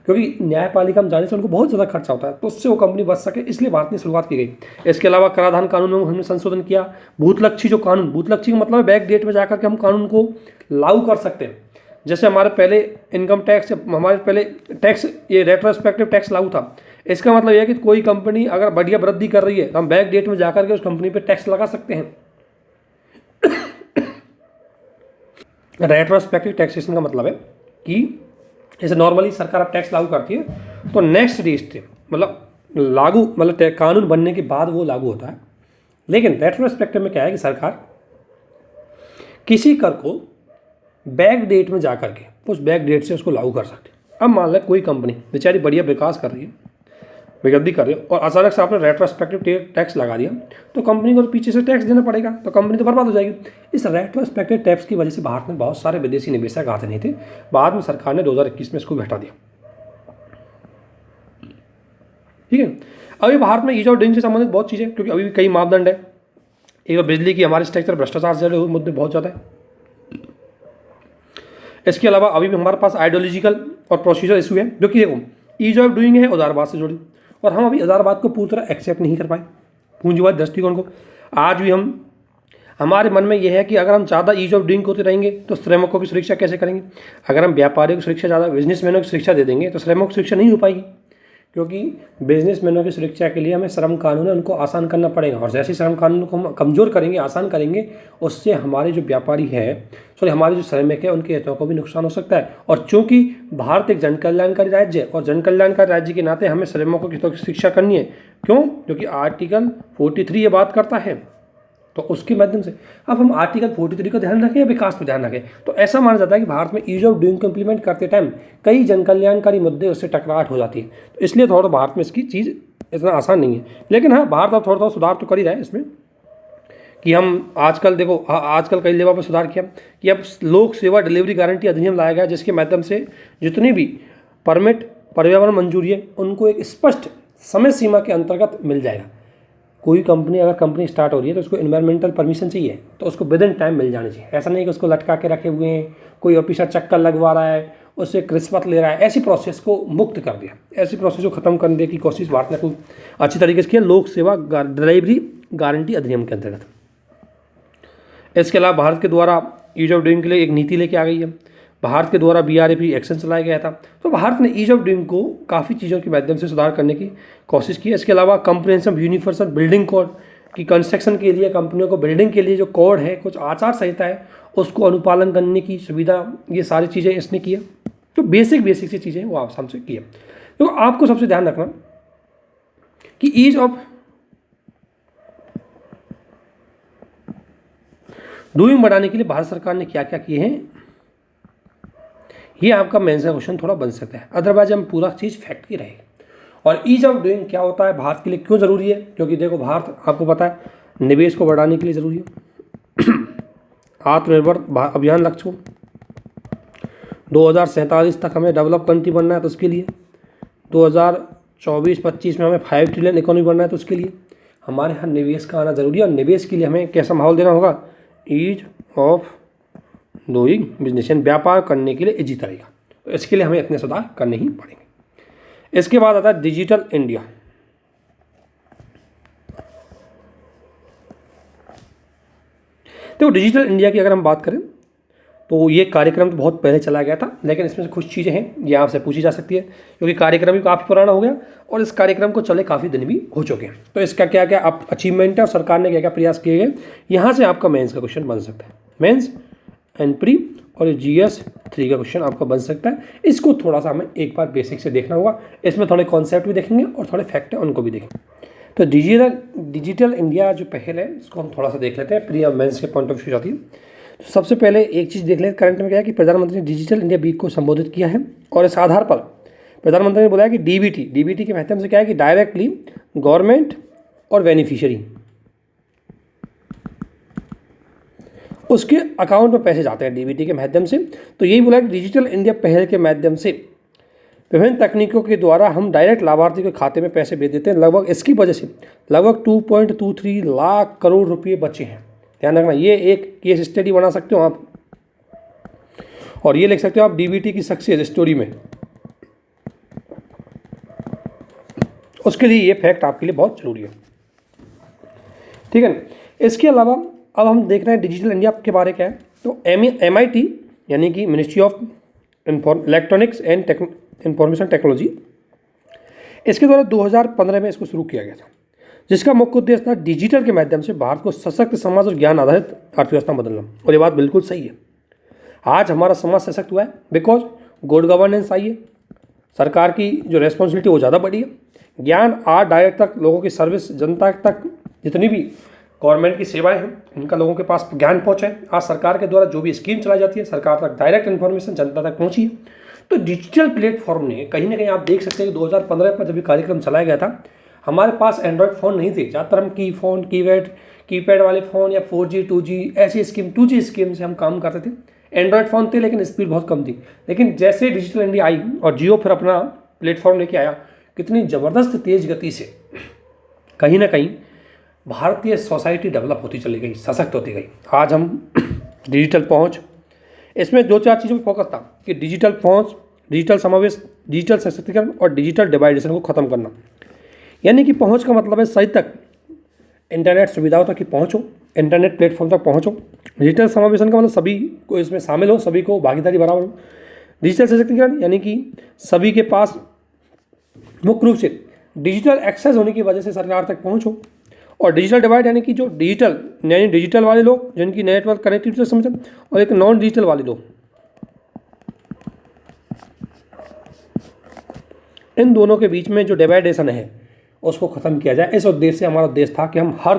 [SPEAKER 1] क्योंकि न्यायपालिका में जाने से उनको बहुत ज़्यादा खर्चा होता है, तो उससे वो कंपनी बच सके, इसलिए भारत ने शुरुआत की गई। इसके अलावा कराधान कानून में हमने संशोधन किया। भूतलक्षी जो कानून, भूतलक्षी का मतलब है बैक डेट में जाकर के हम कानून को लागू कर सकते हैं। जैसे हमारे पहले इनकम टैक्स, हमारे पहले टैक्स, ये रेट्रोस्पेक्टिव टैक्स लागू था। इसका मतलब यह है कि कोई कंपनी अगर बढ़िया वृद्धि कर रही है तो हम बैक डेट में जाकर के उस कंपनी पर टैक्स लगा सकते हैं। रेट्रोस्पेक्टिव टैक्सेशन का मतलब है कि जैसे नॉर्मली सरकार अब टैक्स लागू करती है तो नेक्स्ट डे से, मतलब कानून बनने के बाद वो लागू होता है। लेकिन रेट्रोस्पेक्टिव में क्या है कि सरकार किसी कर को बैक डेट में जाकर के उस बैक डेट से उसको लागू कर सकते हैं। अब मान लें कोई कंपनी बेचारी बढ़िया विकास कर रही है, वृद्धि कर रही है, और अचानक से आपने रेट्रोस्पेक्टिव टैक्स लगा दिया, तो कंपनी को पीछे से टैक्स देना पड़ेगा, तो कंपनी तो बर्बाद हो जाएगी। इस रेट्रोस्पेक्टिव टैक्स की वजह से भारत में बहुत सारे विदेशी निवेशक आते नहीं थे। बाद में सरकार ने 2021 में इसको हटा दिया। ठीक है, अभी भारत में ईज ऑफ डूइंग से संबंधित बहुत चीज़ें, क्योंकि अभी भी कई मापदंड है। एक बिजली की, हमारे स्ट्रक्चर, भ्रष्टाचार से जुड़े हुए मुद्दे बहुत ज़्यादा है। इसके अलावा अभी भी हमारे पास आइडियोलॉजिकल और प्रोसीजर इशू है, जो कि देखो ईज ऑफ डूइंग है उदारवाद से जुड़ी, और हम अभी उदारवाद को पूरी तरह एक्सेप्ट नहीं कर पाए, पूंजीवाद दृष्टिकोण को। आज भी हमारे मन में यह है कि अगर हम ज़्यादा ईज ऑफ डूइंग होते रहेंगे तो श्रमिकों की सुरक्षा कैसे करेंगे। अगर हम व्यापारियों की सुरक्षा ज़्यादा, बिजनेसमैनों की सुरक्षा दे देंगे तो श्रमिकों की सुरक्षा नहीं हो पाएगी, क्योंकि बिजनेसमैनों की सुरक्षा के लिए हमें श्रम कानून है उनको आसान करना पड़ेगा, और जैसे श्रम कानून को हम कमज़ोर करेंगे, आसान करेंगे, उससे हमारे जो व्यापारी है, हमारे जो श्रमिक है, उनके हितों को भी नुकसान हो सकता है। और चूंकि भारत एक जन कल्याणकारी राज्य है, और जन कल्याणकारी राज्य के नाते हमें श्रमिकों के हितों की शिक्षा करनी है। क्यों? क्योंकि आर्टिकल 43 ये बात करता है, तो उसके माध्यम से अब हम आर्टिकल 43 का ध्यान रखें या विकास पर ध्यान रखें। तो ऐसा माना जाता है कि भारत में ईज ऑफ डूइंग को इम्प्लीमेंट करते टाइम कई जन कल्याणकारी मुद्दे उससे टकराहट हो जाती है, तो इसलिए थोड़ा भारत में इसकी चीज़ इतना आसान नहीं है। लेकिन हाँ, भारत अब थोड़ा सुधार तो कर ही रहा है इसमें, कि हम आजकल देखो, आजकल कई लेवल पर सुधार किया कि अब लोक सेवा डिलीवरी गारंटी अधिनियम लाया गया, जिसके माध्यम से जितनी भी परमिट, पर्यावरण मंजूरी है, उनको एक स्पष्ट समय सीमा के अंतर्गत मिल जाएगा। कोई कंपनी, अगर कंपनी स्टार्ट हो रही है तो उसको एनवायरमेंटल परमिशन चाहिए, तो उसको विद इन टाइम मिल जानी चाहिए। ऐसा नहीं कि उसको लटका के रखे हुए हैं, कोई ऑफिसर चक्कर लगवा रहा है, उससे रिश्वत ले रहा है। ऐसी प्रोसेस को मुक्त कर दिया, ऐसी प्रोसेस को ख़त्म करने की कोशिश भारत ने खूब अच्छी तरीके से की, लोक सेवा डिलीवरी गारंटी अधिनियम के अंतर्गत। इसके अलावा भारत के द्वारा ईज ऑफ डूइंग के लिए एक नीति लेके आ गई है। भारत के द्वारा BRAP एक्शन चलाया गया था। तो भारत ने ईज ऑफ डूइंग को काफ़ी चीज़ों के माध्यम से सुधार करने की कोशिश की है। इसके अलावा कंप्रिहेंसिव यूनिवर्सल बिल्डिंग कोड की कंस्ट्रक्शन के लिए, कंपनियों को बिल्डिंग के लिए जो कोड है, कुछ आचार संहिता है, उसको अनुपालन करने की सुविधा, ये सारी चीज़ें इसने की है। तो बेसिक सी चीज़ें वो आप हमसे की है। तो आपको सबसे ध्यान रखना कि ईज ऑफ डूइंग बढ़ाने के लिए भारत सरकार ने क्या क्या किए हैं, ये आपका मेंस का क्वेश्चन थोड़ा बन सकता है। अदरवाइज हम पूरा चीज़ फैक्ट की रहेगी। और ईज ऑफ डूइंग क्या होता है, भारत के लिए क्यों ज़रूरी है? क्योंकि देखो, भारत आपको पता है निवेश को बढ़ाने के लिए ज़रूरी है। आत्मनिर्भर अभियान लक्ष्य 2047 तक हमें डेवलप कंट्री बनना है, तो उसके लिए 2024-25 में हमें 5 ट्रिलियन इकोनॉमी बनना है, तो उसके लिए हमारे यहाँ निवेश का आना ज़रूरी है। और निवेश के लिए हमें कैसा माहौल देना होगा? ईज ऑफ डूइंग बिजनेस, व्यापार करने के लिए इजी तरीका। तो इसके लिए हमें इतने सुधार करने ही पड़ेंगे। इसके बाद आता है डिजिटल इंडिया। तो डिजिटल इंडिया की अगर हम बात करें तो ये कार्यक्रम तो बहुत पहले चला गया था, लेकिन इसमें से कुछ चीज़ें हैं ये आपसे पूछी जा सकती है, क्योंकि कार्यक्रम भी काफ़ी पुराना हो गया और इस कार्यक्रम को चले काफ़ी दिन भी हो चुके हैं। तो इसका क्या क्या आप अचीवमेंट है और सरकार ने क्या क्या प्रयास किए गए, यहाँ से आपका मेंस का क्वेश्चन बन सकता है। मेंस एंड प्री और GS3 का क्वेश्चन आपका बन सकता है। इसको थोड़ा सा हमें एक बार बेसिक से देखना होगा। इसमें थोड़े कॉन्सेप्ट भी देखेंगे और थोड़े फैक्ट है उनको भी देखेंगे। तो डिजिटल इंडिया जो पहल है, इसको हम थोड़ा सा देख लेते हैं, प्री और मेंस के पॉइंट ऑफ व्यू जाती है। तो सबसे पहले एक चीज़ देख लें, करंट में क्या है कि प्रधानमंत्री ने डिजिटल इंडिया वीक को संबोधित किया है और इस आधार पर प्रधानमंत्री ने बोला कि DBT के माध्यम से क्या है कि डायरेक्टली गवर्नमेंट और बेनिफिशियरी उसके अकाउंट में पैसे जाते हैं DBT के माध्यम से। तो यही बोला कि डिजिटल इंडिया पहल के माध्यम से विभिन्न तकनीकों के द्वारा हम डायरेक्ट लाभार्थी के खाते में पैसे भेज देते हैं। लगभग इसकी वजह से लगभग 2.23 लाख करोड़ रुपये बचे हैं। ध्यान रखना, ये एक केस स्टडी बना सकते हो आप और ये लिख सकते हो आप DBT की सक्सेस स्टोरी में। उसके लिए ये फैक्ट आपके लिए बहुत जरूरी है, ठीक है। इसके अलावा अब हम देख रहे हैं डिजिटल इंडिया के बारे क्या है। तो MIT यानी कि ministry of electronics and information technology, इसके द्वारा 2015 में इसको शुरू किया गया था, जिसका मुख्य उद्देश्य था डिजिटल के माध्यम से भारत को सशक्त समाज और ज्ञान आधारित अर्थव्यवस्था बदलना। और ये बात बिल्कुल सही है। आज हमारा समाज सशक्त हुआ है बिकॉज गुड गवर्नेंस आई है, सरकार की जो रेस्पॉन्सिबिलिटी वो ज़्यादा बढ़ी है, ज्ञान आज डायरेक्ट तक लोगों की सर्विस, जनता तक जितनी भी गवर्नमेंट की सेवाएं हैं इनका लोगों के पास ज्ञान पहुँचा है। आज सरकार के द्वारा जो भी स्कीम चलाई जाती है सरकार तक डायरेक्ट इन्फॉर्मेशन जनता तक पहुँची है। तो डिजिटल प्लेटफॉर्म ने कहीं ना कहीं आप देख सकते हैं कि 2015 पर जब ये कार्यक्रम चलाया गया था, हमारे पास एंड्रॉयड फ़ोन नहीं थे, ज़्यादातर हम कीपैड वाले फ़ोन या 4G 2G ऐसी स्कीम 2G स्कीम से हम काम करते थे। एंड्रॉयड फ़ोन थे लेकिन स्पीड बहुत कम थी। लेकिन जैसे डिजिटल इंडिया आई और जियो फिर अपना प्लेटफॉर्म लेके आया, कितनी ज़बरदस्त तेज़ गति से कहीं ना कहीं भारतीय सोसाइटी डेवलप होती चली गई, सशक्त होती गई। आज हम डिजिटल पहुंच, इसमें दो चार चीज़ों पर फोकस था कि डिजिटल पहुंच, डिजिटल समावेश, डिजिटल सशक्तिकरण और डिजिटल डिवाइडेशन को ख़त्म करना। यानी कि पहुंच का मतलब है सही तक इंटरनेट सुविधाओं तक की पहुँचो, इंटरनेट प्लेटफॉर्म तक पहुँचो। डिजिटल समावेशन का मतलब सभी को इसमें शामिल हो, सभी को भागीदारी बराबर हो। डिजिटल सशक्तिकरण यानी कि सभी के पास मुख्य रूप से डिजिटल एक्सेस होने की वजह से सरकार तक पहुँचो। और डिजिटल डिवाइड यानी कि जो डिजिटल वाले लोग जिनकी नेटवर्क कनेक्टिविटी से समझें, और एक नॉन डिजिटल वाले लोग, इन दोनों के बीच में जो डिवाइडेशन है उसको ख़त्म किया जाए। इस उद्देश्य से हमारा उद्देश्य था कि हम हर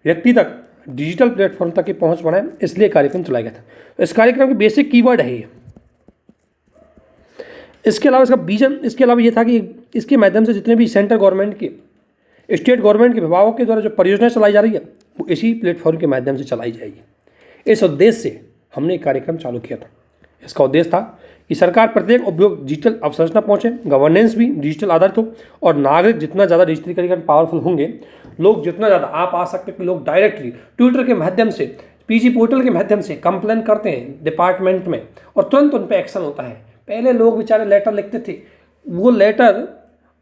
[SPEAKER 1] व्यक्ति तक डिजिटल प्लेटफॉर्म तक की पहुंच बनाएं, इसलिए कार्यक्रम चलाया गया था। इस कार्यक्रम के बेसिक कीवर्ड है ये। इसके अलावा इसका विजन, इसके अलावा ये था कि इसके माध्यम से जितने भी सेंट्रल गवर्नमेंट के, स्टेट गवर्नमेंट के विभागों के द्वारा जो परियोजना चलाई जा रही है वो इसी प्लेटफॉर्म के माध्यम से चलाई जाएगी। इस उद्देश्य से हमने एक कार्यक्रम चालू किया था। इसका उद्देश्य था कि सरकार प्रत्येक उद्योग डिजिटल अवसंरचना पहुँचे, गवर्नेंस भी डिजिटल आधारित हो और नागरिक जितना ज़्यादा डिजिटलीकरण पावरफुल होंगे, लोग जितना ज़्यादा, आप आ सकते हैं कि लोग डायरेक्टली ट्विटर के माध्यम से, PG पोर्टल के माध्यम से कंप्लेन करते हैं डिपार्टमेंट में और तुरंत उन पर एक्शन होता है। पहले लोग बेचारे लेटर लिखते थे, वो लेटर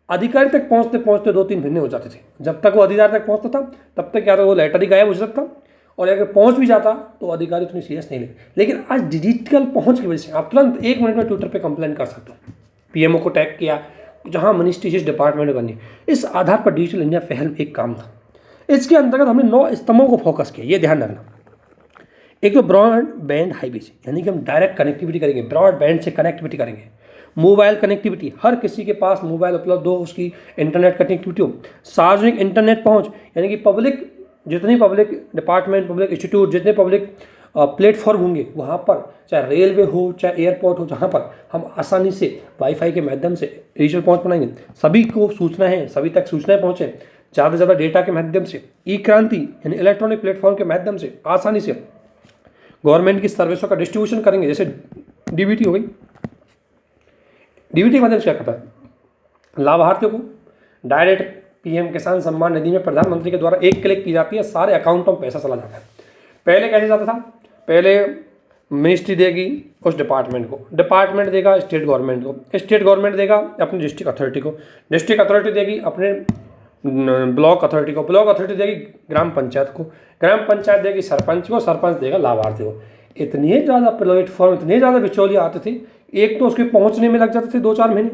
[SPEAKER 1] अधिकारी तक पहुंचते पहुंचते 2-3 महीने हो जाते थे। जब तक वो अधिकारी तक पहुंचता था तब तक या तो वो लेटर ही गायब हो जाता था और अगर पहुंच भी जाता तो अधिकारी उतनी सीरियस नहीं ले। लेकिन आज डिजिटल पहुंच की वजह से आप तुरंत 1 मिनट में ट्विटर पे कंप्लेंट कर सकते हो, पीएमओ को टैग किया, जहां मिनिस्ट्री जिस डिपार्टमेंट में बनी। इस आधार पर डिजिटल इंडिया पहल एक काम था। इसके अंतर्गत हमने 9 स्तंभों को फोकस किया, ये ध्यान रखना। एक तो ब्रॉडबैंड हाईवेज, यानी कि हम डायरेक्ट कनेक्टिविटी करेंगे, ब्रॉडबैंड से कनेक्टिविटी करेंगे। मोबाइल कनेक्टिविटी, हर किसी के पास मोबाइल उपलब्ध हो, उसकी इंटरनेट कनेक्टिविटी हो। सार्वजनिक इंटरनेट पहुंच, यानी कि पब्लिक, जितनी पब्लिक डिपार्टमेंट, पब्लिक इंस्टीट्यूट, जितने पब्लिक प्लेटफॉर्म होंगे वहाँ पर, चाहे रेलवे हो चाहे एयरपोर्ट हो, जहाँ पर हम आसानी से वाईफाई के माध्यम से डिजिटल पहुँच बनाएंगे, सभी को सूचना है, सभी तक सूचनाएं पहुँचे, ज़्यादा से ज़्यादा डेटा के माध्यम से, ई क्रांति यानी इलेक्ट्रॉनिक प्लेटफॉर्म के माध्यम से आसानी से गवर्नमेंट की सर्विसों का डिस्ट्रीब्यूशन करेंगे। जैसे डीबीटी हो गई, डीबीटी के माध्यम से क्या करता है, लाभार्थियों को डायरेक्ट पीएम किसान सम्मान निधि में प्रधानमंत्री के द्वारा एक क्लिक की जाती है, सारे अकाउंटों में पैसा चला जाता है। पहले कैसे जाता था, पहले मिनिस्ट्री देगी उस डिपार्टमेंट को, डिपार्टमेंट देगा स्टेट गवर्नमेंट को, स्टेट गवर्नमेंट देगा अपनी डिस्ट्रिक्ट अथॉरिटी को, डिस्ट्रिक्ट अथॉरिटी देगी अपने ब्लॉक अथॉरिटी को, ब्लॉक अथॉरिटी देगी ग्राम पंचायत को, ग्राम पंचायत देगी सरपंच को, सरपंच देगा लाभार्थी को। इतने ज़्यादा प्लेटफॉर्म, इतने ज़्यादा बिचौलिए आते थे, एक तो उसके पहुंचने में लग जाते थे 2-4 महीने,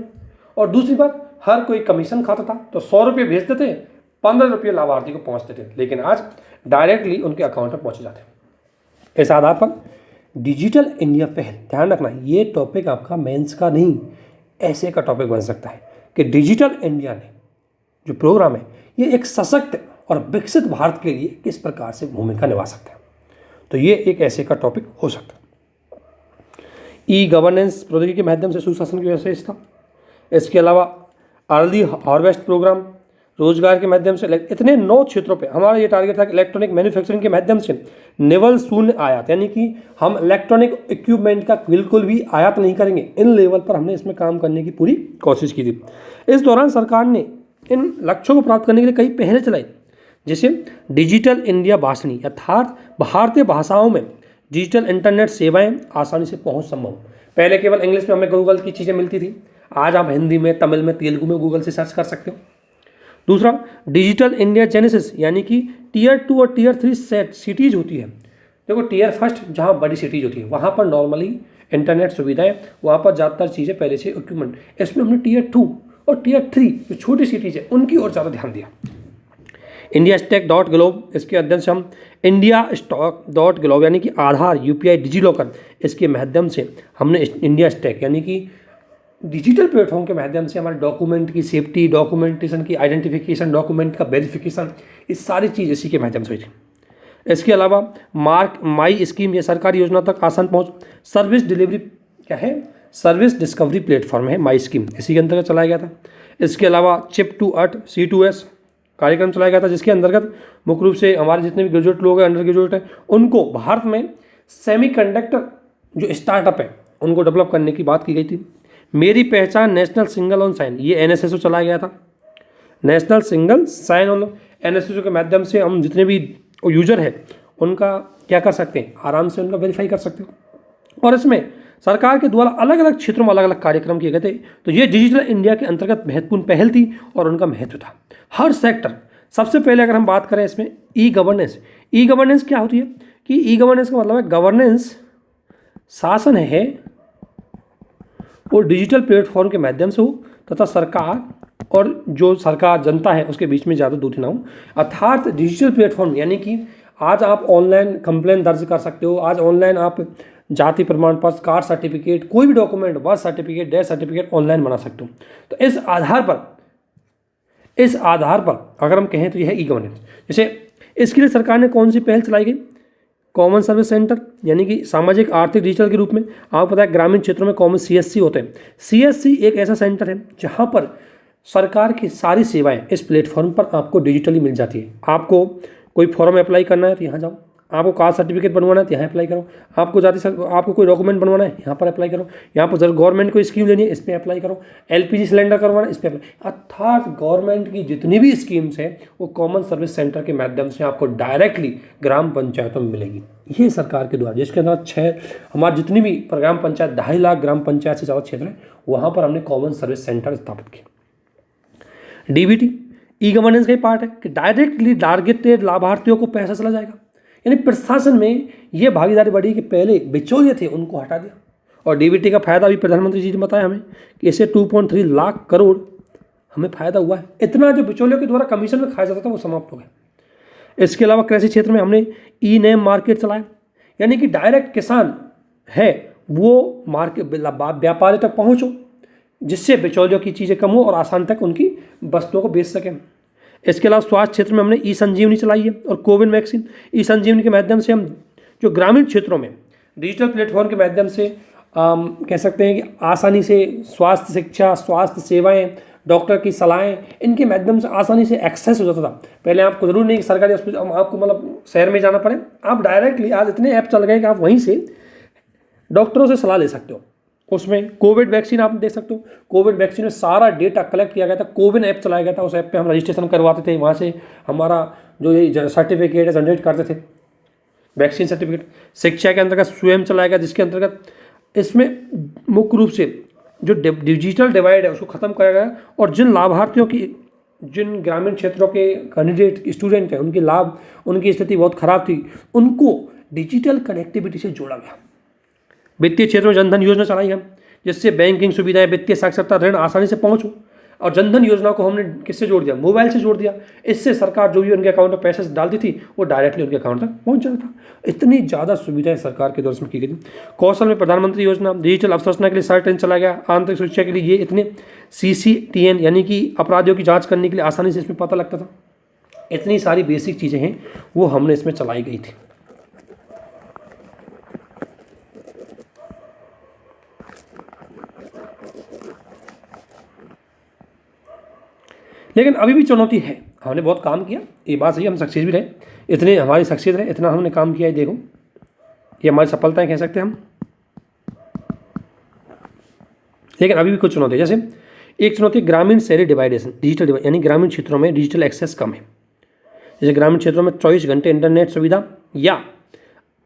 [SPEAKER 1] और दूसरी बात हर कोई कमीशन खाता था, तो 100 रुपये भेजते थे, 15 रुपये लाभार्थी को पहुंचते थे। लेकिन आज डायरेक्टली उनके अकाउंट में पहुंच जाते हैं। इस आधार पर डिजिटल इंडिया पहल, ध्यान रखना ये टॉपिक आपका मेंस का नहीं, ऐसे का टॉपिक बन सकता है कि डिजिटल इंडिया ने जो प्रोग्राम है ये एक सशक्त और विकसित भारत के लिए किस प्रकार से भूमिका निभा सकता है। तो ये एक ऐसे का टॉपिक हो सकता है। ई गवर्नेंस प्रौद्योगिकी के माध्यम से सुशासन की व्यवस्था, इसके अलावा अर्ली हार्वेस्ट प्रोग्राम, रोजगार के माध्यम से, इतने 9 क्षेत्रों पे हमारा ये टारगेट था कि इलेक्ट्रॉनिक मैन्युफैक्चरिंग के माध्यम से लेवल शून्य आयात, यानी कि हम इलेक्ट्रॉनिक इक्विपमेंट का बिल्कुल भी आयात नहीं करेंगे, इन लेवल पर हमने इसमें काम करने की पूरी कोशिश की थी। इस दौरान सरकार ने इन लक्ष्यों को प्राप्त करने के लिए कई पहले चलाई, जैसे डिजिटल इंडिया भाषणी, अर्थात भारतीय भाषाओं में डिजिटल इंटरनेट सेवाएं आसानी से पहुंच संभव। पहले केवल इंग्लिश में हमें गूगल की चीज़ें मिलती थी, आज आप हिंदी में, तमिल में, तेलुगु में गूगल से सर्च कर सकते हो। दूसरा, डिजिटल इंडिया जेनेसिस, यानी कि टीयर 2 और टीयर 3 सिटीज़ होती है। देखो टीयर फर्स्ट जहाँ बड़ी सिटीज़ होती है वहाँ पर नॉर्मली इंटरनेट सुविधाएं, वहाँ पर ज़्यादातर चीज़ें पहले से इक्विपमेंट, इसमें हमने टीयर 2 और टीयर 3 जो छोटी सिटीज़ है उनकी ओर ज़्यादा ध्यान दिया। इंडिया स्टैक डॉट ग्लोब, इसके माध्यम से हम इंडिया स्टॉक डॉट ग्लोब, यानी कि आधार, यूपीआई, डिजिलॉकर, इसके माध्यम से हमने इंडिया स्टैक यानी कि डिजिटल प्लेटफॉर्म के माध्यम से हमारे डॉक्यूमेंट की सेफ्टी, डॉक्यूमेंटेशन की आइडेंटिफिकेशन, डॉक्यूमेंट का वेरिफिकेशन, ये सारी चीज़ इसी के माध्यम से हुई थी। इसके अलावा मार्क माई स्कीम, ये सरकारी योजना तक आसान पहुँच, सर्विस डिलीवरी क्या है, सर्विस डिस्कवरी प्लेटफॉर्म है माई स्कीम, इसी के अंतर्गत चलाया गया था। इसके अलावा चिप टू अर्थ C2S कार्यक्रम चलाया गया था, जिसके अंतर्गत मुख्य रूप से हमारे जितने भी ग्रेजुएट लोग हैं, अंडर ग्रेजुएट हैं, उनको भारत में सेमीकंडक्टर जो स्टार्टअप है उनको डेवलप करने की बात की गई थी। मेरी पहचान नेशनल सिंगल ऑन साइन, ये NSSO चलाया गया था, national single sign on. NSSO के माध्यम से हम जितने भी यूजर है उनका क्या कर सकते हैं, आराम से उनका वेरीफाई कर सकते हो। और इसमें सरकार के द्वारा अलग अलग क्षेत्रों में अलग अलग कार्यक्रम किए गए थे। तो ये डिजिटल इंडिया के अंतर्गत महत्वपूर्ण पहल थी और उनका महत्व था हर सेक्टर। सबसे पहले अगर हम बात करें इसमें ई गवर्नेंस, ई गवर्नेंस क्या होती है कि ई गवर्नेंस का मतलब है गवर्नेंस शासन है और डिजिटल प्लेटफॉर्म के माध्यम से हो तथा सरकार और जो सरकार जनता है उसके बीच में ज़्यादा दूरी ना हो। अर्थात डिजिटल प्लेटफॉर्म यानी कि आज आप ऑनलाइन कंप्लेंट दर्ज कर सकते हो, आज ऑनलाइन आप जाति प्रमाण पत्र, कास्ट सर्टिफिकेट, कोई भी document, birth certificate, death certificate online बना सकते हो। तो इस आधार पर अगर हम कहें तो यह है ई गवर्नेंस। जैसे इसके लिए सरकार ने कौन सी पहल चलाई गई, कॉमन सर्विस सेंटर, यानी कि सामाजिक आर्थिक डिजिटल के रूप में। आपको पता है ग्रामीण क्षेत्रों में कॉमन CSC होते हैं। CSC एक ऐसा सेंटर है जहाँ पर सरकार की सारी सेवाएं इस प्लेटफॉर्म पर आपको डिजिटली मिल जाती है। आपको कोई फॉर्म अप्लाई करना है तो यहाँ जाओ, आपको कास्ट सर्टिफिकेट बनवाना है तो यहाँ अप्लाई करो, आपको कोई डॉक्यूमेंट बनवाना है यहाँ पर अप्लाई करो, यहाँ पर जब गवर्नमेंट को स्कीम लेनी है इस पर अप्लाई करो, LPG सिलेंडर करवाना है इस पर अप्लाई। अर्थात गवर्नमेंट की जितनी भी स्कीम्स हैं वो कॉमन सर्विस सेंटर के माध्यम से आपको डायरेक्टली ग्राम पंचायतों में मिलेगी। ये सरकार के द्वारा, जिसके अंदर हमारे जितनी भी ग्राम पंचायत, 2.5 लाख ग्राम पंचायत से ज़्यादा क्षेत्र है, वहाँ पर हमने कॉमन सर्विस सेंटर स्थापित किया। DBT ई गवर्नेंस का ही पार्ट है कि डायरेक्टली टारगेटेड लाभार्थियों को पैसा चला जाएगा। यानी प्रशासन में ये भागीदारी बढ़ी कि पहले बिचौलिए थे उनको हटा दिया। और डीबीटी का फायदा भी प्रधानमंत्री जी ने बताया हमें कि इससे 2.3 लाख करोड़ हमें फायदा हुआ है। इतना जो बिचौलियों के द्वारा कमीशन में खाया जाता था वो समाप्त हो गया। इसके अलावा कृषि क्षेत्र में हमने ई नेम मार्केट चलाया, यानी कि डायरेक्ट किसान है वो मार्केट व्यापारी तक पहुँचो, जिससे बिचौलियों की चीज़ें कम हो और आसान तक उनकी वस्तुओं को बेच सकें। इसके अलावा स्वास्थ्य क्षेत्र में हमने ई संजीवनी चलाई है और कोविड वैक्सीन। ई संजीवनी के माध्यम से हम जो ग्रामीण क्षेत्रों में डिजिटल प्लेटफॉर्म के माध्यम से कह सकते हैं कि आसानी से स्वास्थ्य शिक्षा, स्वास्थ्य सेवाएं, डॉक्टर की सलाहें, इनके माध्यम से आसानी से एक्सेस हो जाता था। पहले आपको जरूर नहीं कि सरकारी हॉस्पिटल आपको मतलब शहर में जाना पड़े, आप डायरेक्टली आज इतने ऐप चल गए कि आप वहीं से डॉक्टरों से सलाह ले सकते हो। उसमें कोविड वैक्सीन आप देख सकते हो, कोविड वैक्सीन में सारा डेटा कलेक्ट किया गया था, कोविन ऐप चलाया गया था। उस ऐप पे हम रजिस्ट्रेशन करवाते थे, वहाँ से हमारा जो ये सर्टिफिकेट है जनरेट करते थे, वैक्सीन सर्टिफिकेट। शिक्षा के अंतर्गत स्वयं चलाया गया, जिसके अंतर्गत इसमें मुख्य रूप से जो डिजिटल डिवाइड है उसको खत्म किया गया और जिन लाभार्थियों की, जिन ग्रामीण क्षेत्रों के कैंडिडेट स्टूडेंट हैं उनकी स्थिति बहुत खराब थी, उनको डिजिटल कनेक्टिविटी से जोड़ा गया। वित्तीय क्षेत्र में जनधन योजना चलाई है, जिससे बैंकिंग सुविधाएं, वित्तीय साक्षरता, ऋण आसानी से पहुंचो। और जनधन योजना को हमने किससे जोड़ दिया? मोबाइल से जोड़ दिया। इससे सरकार जो भी उनके अकाउंट में पैसे डालती थी वो डायरेक्टली उनके अकाउंट तक पहुंच जाता था। इतनी ज़्यादा सुविधाएं सरकार के द्वारा की गई थी। कौशल में प्रधानमंत्री योजना, डिजिटल अवसंरचना के लिए सर्टेन चलाया गया, आंतरिक सुरक्षा के लिए ये इतने CCTN यानी कि अपराधियों की जाँच करने के लिए आसानी से इसमें पता लगता था। इतनी सारी बेसिक चीज़ें हैं वो हमने इसमें चलाई गई थी। लेकिन अभी भी चुनौती है। हमने बहुत काम किया, ये बात सही, हम सक्सेस भी रहे, इतने हमारी सक्सेस रहे, इतना हमने काम किया है। देखो ये हमारी सफलताएं कह सकते हैं हम। लेकिन अभी भी कुछ चुनौती है। जैसे एक चुनौती ग्रामीण शहरी डिवाइडेशन, डिजिटल डिवाइड, यानी ग्रामीण क्षेत्रों में डिजिटल एक्सेस कम है। जैसे ग्रामीण क्षेत्रों में 24 घंटे इंटरनेट सुविधा या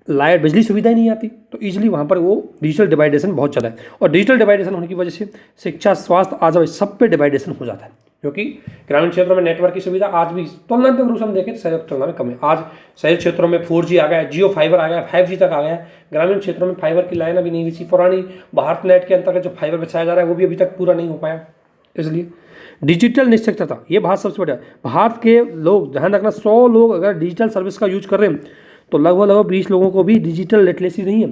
[SPEAKER 1] लाइट बिजली सुविधा ही नहीं आती, तो ईजिली वहाँ पर वो डिजिटल डिवाइडेशन बहुत ज़्यादा है। और डिजिटल डिवाइडेशन होने की वजह से शिक्षा, स्वास्थ्य, आज सब पे डिवाइडेशन हो जाता है, क्योंकि ग्रामीण क्षेत्रों में नेटवर्क की सुविधा आज भी तुलनात्मक रूप से हम देखें शहर की तुलना में कम है। आज शहरी क्षेत्रों में 4G आ गया, जियो फाइबर आ गया, 5G तक आ गया। ग्रामीण क्षेत्रों में फाइबर की लाइन अभी नहीं बिछी। पुरानी भारत नेट के अंतर्गत जो फाइबर बिछाया जा रहा है वो भी अभी तक पूरा नहीं हो पाया। इसलिए डिजिटल निश्चितता, ये बात सबसे बढ़िया। भारत के लोग, ध्यान रखना, 100 लोग अगर डिजिटल सर्विस का यूज कर रहे हैं तो लगभग 20 लोगों को भी डिजिटल लिटरेसी नहीं है।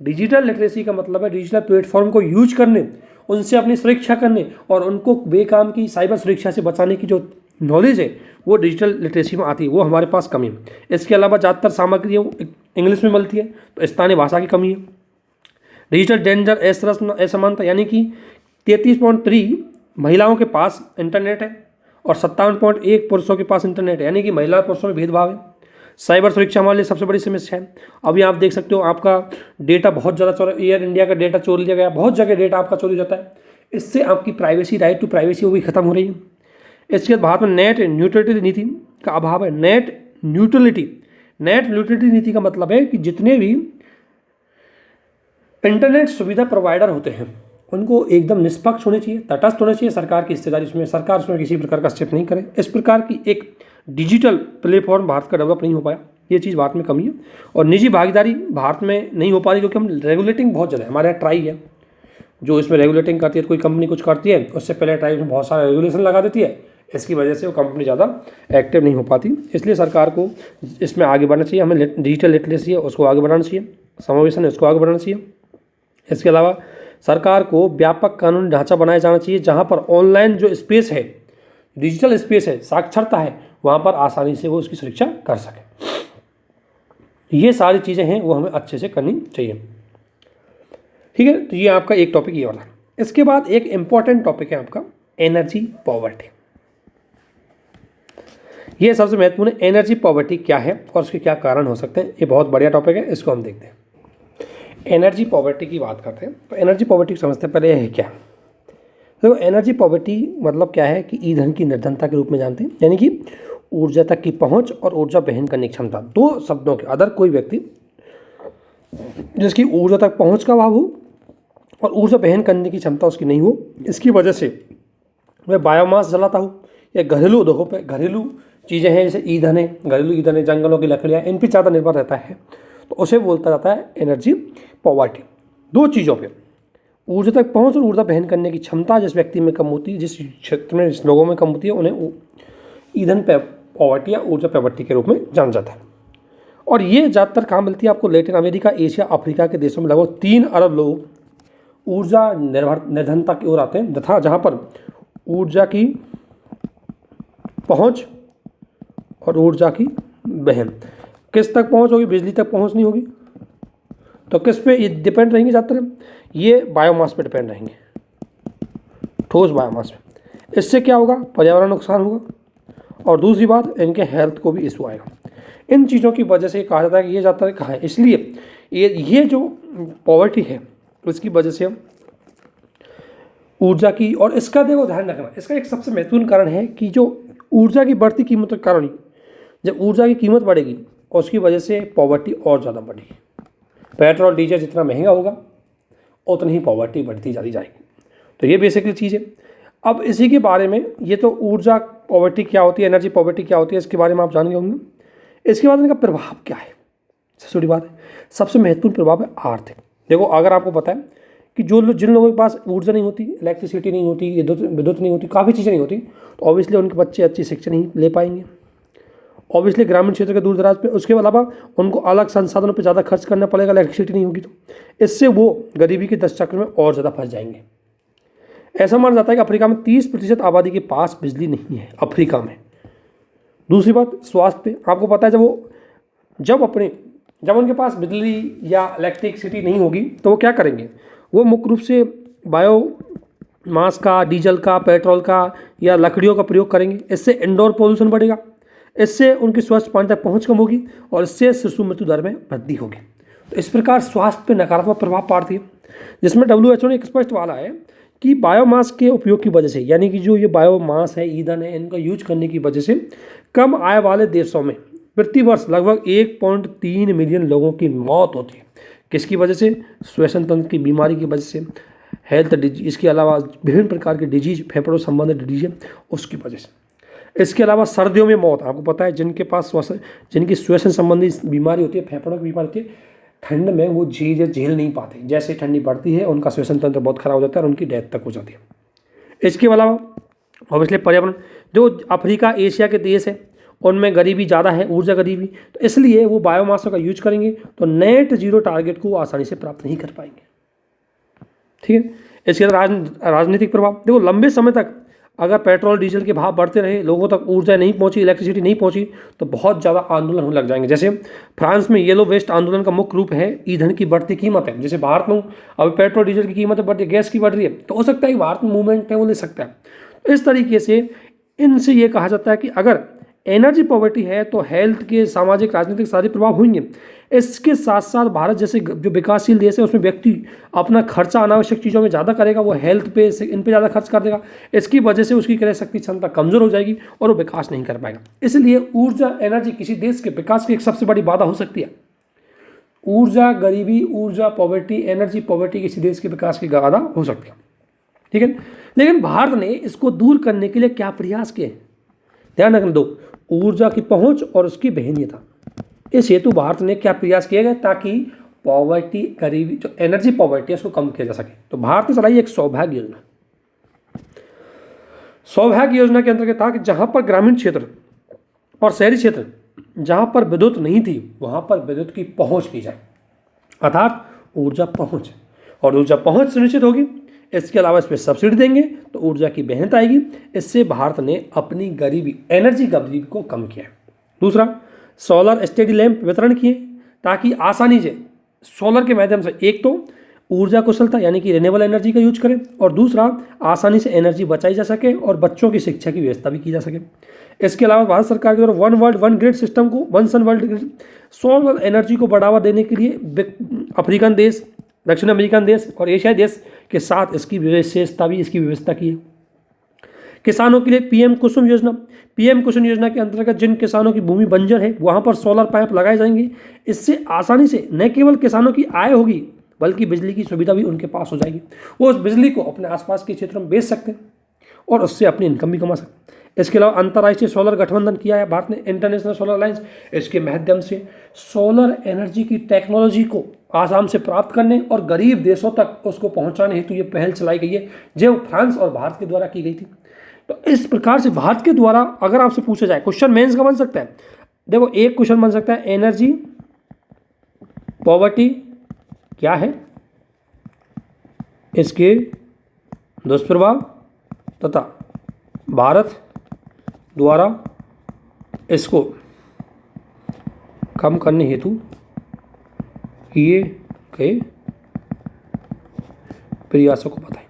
[SPEAKER 1] डिजिटल लिटरेसी का मतलब है डिजिटल प्लेटफॉर्म को यूज करने, उनसे अपनी सुरक्षा करने और उनको बेकाम की साइबर सुरक्षा से बचाने की जो नॉलेज है वो डिजिटल लिटरेसी में आती है, वो हमारे पास कमी है। इसके अलावा ज़्यादातर सामग्री है वो इंग्लिश में मिलती है, तो स्थानीय भाषा की कमी है। डिजिटल डेंजर असमानता, यानी कि 33.3 महिलाओं के पास इंटरनेट है और 57.1 पुरुषों के पास इंटरनेट है, यानी कि महिला पुरुषों में भेदभाव है। साइबर सुरक्षा हमारे लिए सबसे बड़ी समस्या है। अभी आप देख सकते हो आपका डेटा बहुत ज़्यादा एयर इंडिया का डेटा चोरी लिया गया, बहुत जगह डेटा आपका चोरी हो जाता है। इससे आपकी प्राइवेसी, राइट टू प्राइवेसी वो भी खत्म हो रही है। इसके बाद भारत में नेट न्यूट्रलिटी नीति का अभाव है। नेट न्यूट्रलिटी नीति का मतलब है कि जितने भी इंटरनेट सुविधा प्रोवाइडर होते हैं उनको एकदम निष्पक्ष होने चाहिए, तटस्थ होने चाहिए। सरकार की हिस्सेदारी उसमें, सरकार उसमें किसी प्रकार का स्टेप नहीं करे। इस प्रकार की एक डिजिटल प्लेटफॉर्म भारत का डेवलप नहीं हो पाया, ये चीज़ भारत में कमी है। और निजी भागीदारी भारत में नहीं हो पा रही, क्योंकि हम रेगुलेटिंग बहुत ज़्यादा है। हमारे यहाँ ट्राई है जो इसमें रेगुलेटिंग करती है, कोई कंपनी कुछ करती है उससे पहले ट्राई में बहुत सारा रेगुलेशन लगा देती है, इसकी वजह से वो कंपनी ज़्यादा एक्टिव नहीं हो पाती। इसलिए सरकार को इसमें आगे बढ़ना चाहिए। हमें डिजिटल लिटरेसी है उसको आगे बढ़ाना चाहिए, समावेशन है उसको आगे बढ़ाना चाहिए। इसके अलावा सरकार को व्यापक कानूनी ढांचा बनाया जाना चाहिए, जहाँ पर ऑनलाइन जो स्पेस है, डिजिटल स्पेस है, साक्षरता है, वहाँ पर आसानी से वो उसकी सुरक्षा कर सके। ये सारी चीज़ें हैं वो हमें अच्छे से करनी चाहिए। ठीक है, तो ये आपका एक टॉपिक ये वाला। इसके बाद एक इम्पॉर्टेंट टॉपिक है आपका एनर्जी पॉवर्टी। ये सबसे महत्वपूर्ण है, एनर्जी पॉवर्टी क्या है और उसके क्या कारण हो सकते हैं। ये बहुत बढ़िया टॉपिक है, इसको हम देखते हैं। एनर्जी पॉवर्टी की बात करते हैं तो एनर्जी पॉवर्टी समझते हैं पहले है क्या। तो एनर्जी पॉवर्टी मतलब क्या है कि ईंधन की निर्धनता के रूप में जानते हैं, यानी कि ऊर्जा तक की पहुंच और ऊर्जा वहन करने की क्षमता। दो शब्दों के अदर कोई व्यक्ति जिसकी ऊर्जा तक पहुंच का अभाव हो और ऊर्जा वहन करने की क्षमता उसकी नहीं हो, इसकी वजह से वह बायोमास जलाता हो या घरेलू उद्योगों पर, घरेलू चीज़ें हैं, जैसे ईंधन है, घरेलू ईंधन है, जंगलों की लकड़ियाँ, इन पर ज़्यादा निर्भर रहता है तो उसे बोलता जाता है एनर्जी पॉवर्टी। दो चीज़ों पे, ऊर्जा तक पहुँच और ऊर्जा वहन करने की क्षमता जिस व्यक्ति में कम होती है, जिस क्षेत्र में जिस लोगों में कम होती है, उन्हें ईंधन पॉवर्टी या ऊर्जा पॉवर्टी के रूप में जाना जाता है। और ये ज़्यादातर कहाँ मिलती है आपको? लैटिन अमेरिका, एशिया, अफ्रीका के देशों में लगभग 3 अरब लोग ऊर्जा निर्धनता की ओर आते हैं, तथा जहाँ पर ऊर्जा की पहुँच और ऊर्जा की वहन, किस तक पहुँच होगी? बिजली तक पहुँच नहीं होगी, तो किस पे ये डिपेंड रहेंगे? ज़्यादातर ये बायोमास पे डिपेंड रहेंगे, ठोस बायोमास पे। इससे क्या होगा? पर्यावरण नुकसान होगा, और दूसरी बात, इनके हेल्थ को भी इशू आएगा। इन चीज़ों की वजह से कहा जाता है कि ये ज़्यादातर कहाँ है, इसलिए ये जो पॉवर्टी है उसकी वजह से ऊर्जा की, और इसका देखो ध्यान रखना, इसका एक सबसे महत्वपूर्ण कारण है कि जो ऊर्जा की बढ़ती कीमत के कारण, जब ऊर्जा की कीमत बढ़ेगी और उसकी वजह से पॉवर्टी और ज़्यादा बढ़ेगी। पेट्रोल डीजल जितना महंगा होगा उतनी ही पॉवर्टी बढ़ती जाती जाएगी। तो ये बेसिकली चीज़ है। अब इसी के बारे में, ये तो ऊर्जा पॉवर्टी क्या होती है, एनर्जी पॉवर्टी क्या होती है, इसके बारे में आप जान गए होंगे। इसके बाद इनका प्रभाव क्या है, सबसे बड़ी बात है, सबसे महत्वपूर्ण प्रभाव है आर्थिक। देखो, अगर आपको पता है कि जिन लोगों के पास ऊर्जा नहीं होती, इलेक्ट्रिसिटी नहीं होती, विद्युत नहीं होती, काफ़ी चीज़ें नहीं होती, तो ऑब्वियसली उनके बच्चे अच्छी शिक्षा नहीं ले पाएंगे। ऑब्वियसली ग्रामीण क्षेत्र के दूर दराज पे, उसके अलावा उनको अलग संसाधनों पे ज़्यादा खर्च करना पड़ेगा, इलेक्ट्रिसिटी नहीं होगी तो। इससे वो गरीबी के दस चक्र में और ज़्यादा फंस जाएंगे। ऐसा माना जाता है कि अफ्रीका में 30% आबादी के पास बिजली नहीं है, अफ्रीका में। दूसरी बात, स्वास्थ्य पे आपको पता है, जब उनके पास बिजली या इलेक्ट्रिसिटी नहीं होगी तो वो क्या करेंगे? वो मुख्य रूप से बायोमास का, डीजल का, पेट्रोल का या लकड़ियों का प्रयोग करेंगे। इससे इंडोर पोल्यूशन बढ़ेगा, इससे उनकी स्वच्छ पानी तक पहुँच कम होगी, और इससे शिशु मृत्यु दर में वृद्धि होगी। तो इस प्रकार स्वास्थ्य पर नकारात्मक प्रभाव पड़ती है, जिसमें WHO ने एक स्पष्ट वाला है कि बायोमास के उपयोग की वजह से, यानी कि जो ये बायोमास है, ईंधन है, इनका यूज करने की वजह से कम आय वाले देशों में प्रति वर्ष लगभग 1.3 मिलियन लोगों की मौत होती है। किसकी वजह से? श्वसन तंत्र की बीमारी की वजह से, हेल्थ डिजीज, इसके अलावा विभिन्न प्रकार के डिजीज, फेफड़ों संबंधित डिजीज, उसकी वजह से। इसके अलावा सर्दियों में मौत, आपको पता है जिनकी श्वसन संबंधी बीमारी होती है, फेफड़ों की बीमारी होती है, ठंड में वो चीज़ें झेल नहीं पाते, जैसे ठंडी बढ़ती है उनका श्वसन तंत्र बहुत खराब हो जाता है और उनकी डेथ तक हो जाती है। इसके अलावा ऑब्वियसली पर्यावरण, जो अफ्रीका, एशिया के देश है उनमें गरीबी ज़्यादा है, ऊर्जा गरीबी, तो इसलिए वो बायोमास का यूज करेंगे तो नेट जीरो टारगेट को आसानी से प्राप्त नहीं कर पाएंगे। ठीक है। इसके राजनीतिक प्रभाव, देखो लंबे समय तक अगर पेट्रोल डीजल के भाव बढ़ते रहे, लोगों तक ऊर्जा नहीं पहुंची, इलेक्ट्रिसिटी नहीं पहुंची, तो बहुत ज़्यादा आंदोलन होने लग जाएंगे। जैसे फ्रांस में येलो वेस्ट आंदोलन का मुख्य रूप है ईंधन की बढ़ती कीमत है। जैसे भारत में अभी पेट्रोल डीजल की कीमत बढ़ रही है, गैस की बढ़ रही है, तो हो सकता है कि भारत में मूवमेंट है वो ले सकता है। तो इस तरीके से इनसे ये कहा जाता है कि अगर एनर्जी पॉवर्टी है तो हेल्थ के, सामाजिक, राजनीतिक सारे प्रभाव होंगे। इसके साथ साथ भारत जैसे जो विकासशील देश है उसमें व्यक्ति अपना खर्चा अनावश्यक चीज़ों में ज़्यादा करेगा, वो हेल्थ पे, इन पे ज़्यादा खर्च कर देगा। इसकी वजह से उसकी क्रय शक्ति क्षमता कमज़ोर हो जाएगी और वो विकास नहीं कर पाएगा। इसलिए ऊर्जा, एनर्जी किसी देश के विकास की एक सबसे बड़ी बाधा हो सकती है। ऊर्जा गरीबी, ऊर्जा पॉवर्टी, एनर्जी पॉवर्टी किसी देश के विकास की बाधा हो सकती है। ठीक है। लेकिन भारत ने इसको दूर करने के लिए क्या प्रयास किए, ध्यान रखना। दो, ऊर्जा की पहुंच और उसकी वहनीयता, इस हेतु भारत ने क्या प्रयास किए गए ताकि पॉवर्टी, गरीबी, जो एनर्जी पॉवर्टी है उसको कम किया जा सके। तो भारत ने चलाई एक सौभाग्य योजना। सौभाग्य योजना के अंतर्गत था कि जहां पर ग्रामीण क्षेत्र और शहरी क्षेत्र जहां पर विद्युत नहीं थी वहां पर विद्युत की पहुंच की जाए, अर्थात ऊर्जा पहुंच, और ऊर्जा पहुंच सुनिश्चित होगी। इसके अलावा इस पर सब्सिडी देंगे तो ऊर्जा की वहनीयता आएगी। इससे भारत ने अपनी गरीबी, एनर्जी गरीबी को कम किया। दूसरा, सोलर स्टडी लैंप वितरण किए ताकि आसानी से सोलर के माध्यम से एक तो ऊर्जा कुशलता यानी कि रिन्यूएबल एनर्जी का यूज करें, और दूसरा आसानी से एनर्जी बचाई जा सके और बच्चों की शिक्षा की व्यवस्था भी की जा सके। इसके अलावा भारत सरकार के द्वारा one world one grid system को, वन सन वर्ल्ड ग्रिड, सोलर एनर्जी को बढ़ावा देने के लिए अफ्रीकन देश, दक्षिण अमेरिकन देश और एशियाई देश के साथ इसकी विशेषता भी, इसकी व्यवस्था की है। किसानों के लिए पीएम कुसुम योजना, पीएम कुसुम योजना के अंतर्गत जिन किसानों की भूमि बंजर है वहां पर सोलर पाइप लगाए जाएंगे। इससे आसानी से न केवल किसानों की आय होगी बल्कि बिजली की सुविधा भी उनके पास हो जाएगी। वो उस बिजली को अपने आसपास के क्षेत्रों में बेच सकते हैं और उससे अपनी इनकम भी कमा सकते हैं। इसके अलावा अंतर्राष्ट्रीय सोलर गठबंधन किया है भारत ने, इंटरनेशनल सोलर अलायंस। इसके माध्यम से सोलर एनर्जी की टेक्नोलॉजी को आसाम से प्राप्त करने और गरीब देशों तक उसको पहुंचाने हेतु ये पहल चलाई गई है, जो फ्रांस और भारत के द्वारा की गई थी। तो इस प्रकार से भारत के द्वारा अगर आपसे पूछा जाए, क्वेश्चन मेंस का बन सकता है, देखो एक क्वेश्चन बन सकता है, एनर्जी पॉवर्टी क्या है, इसके दुष्प्रभाव तथा भारत द्वारा इसको कम करने हेतु किए गए प्रयासों को बताएं।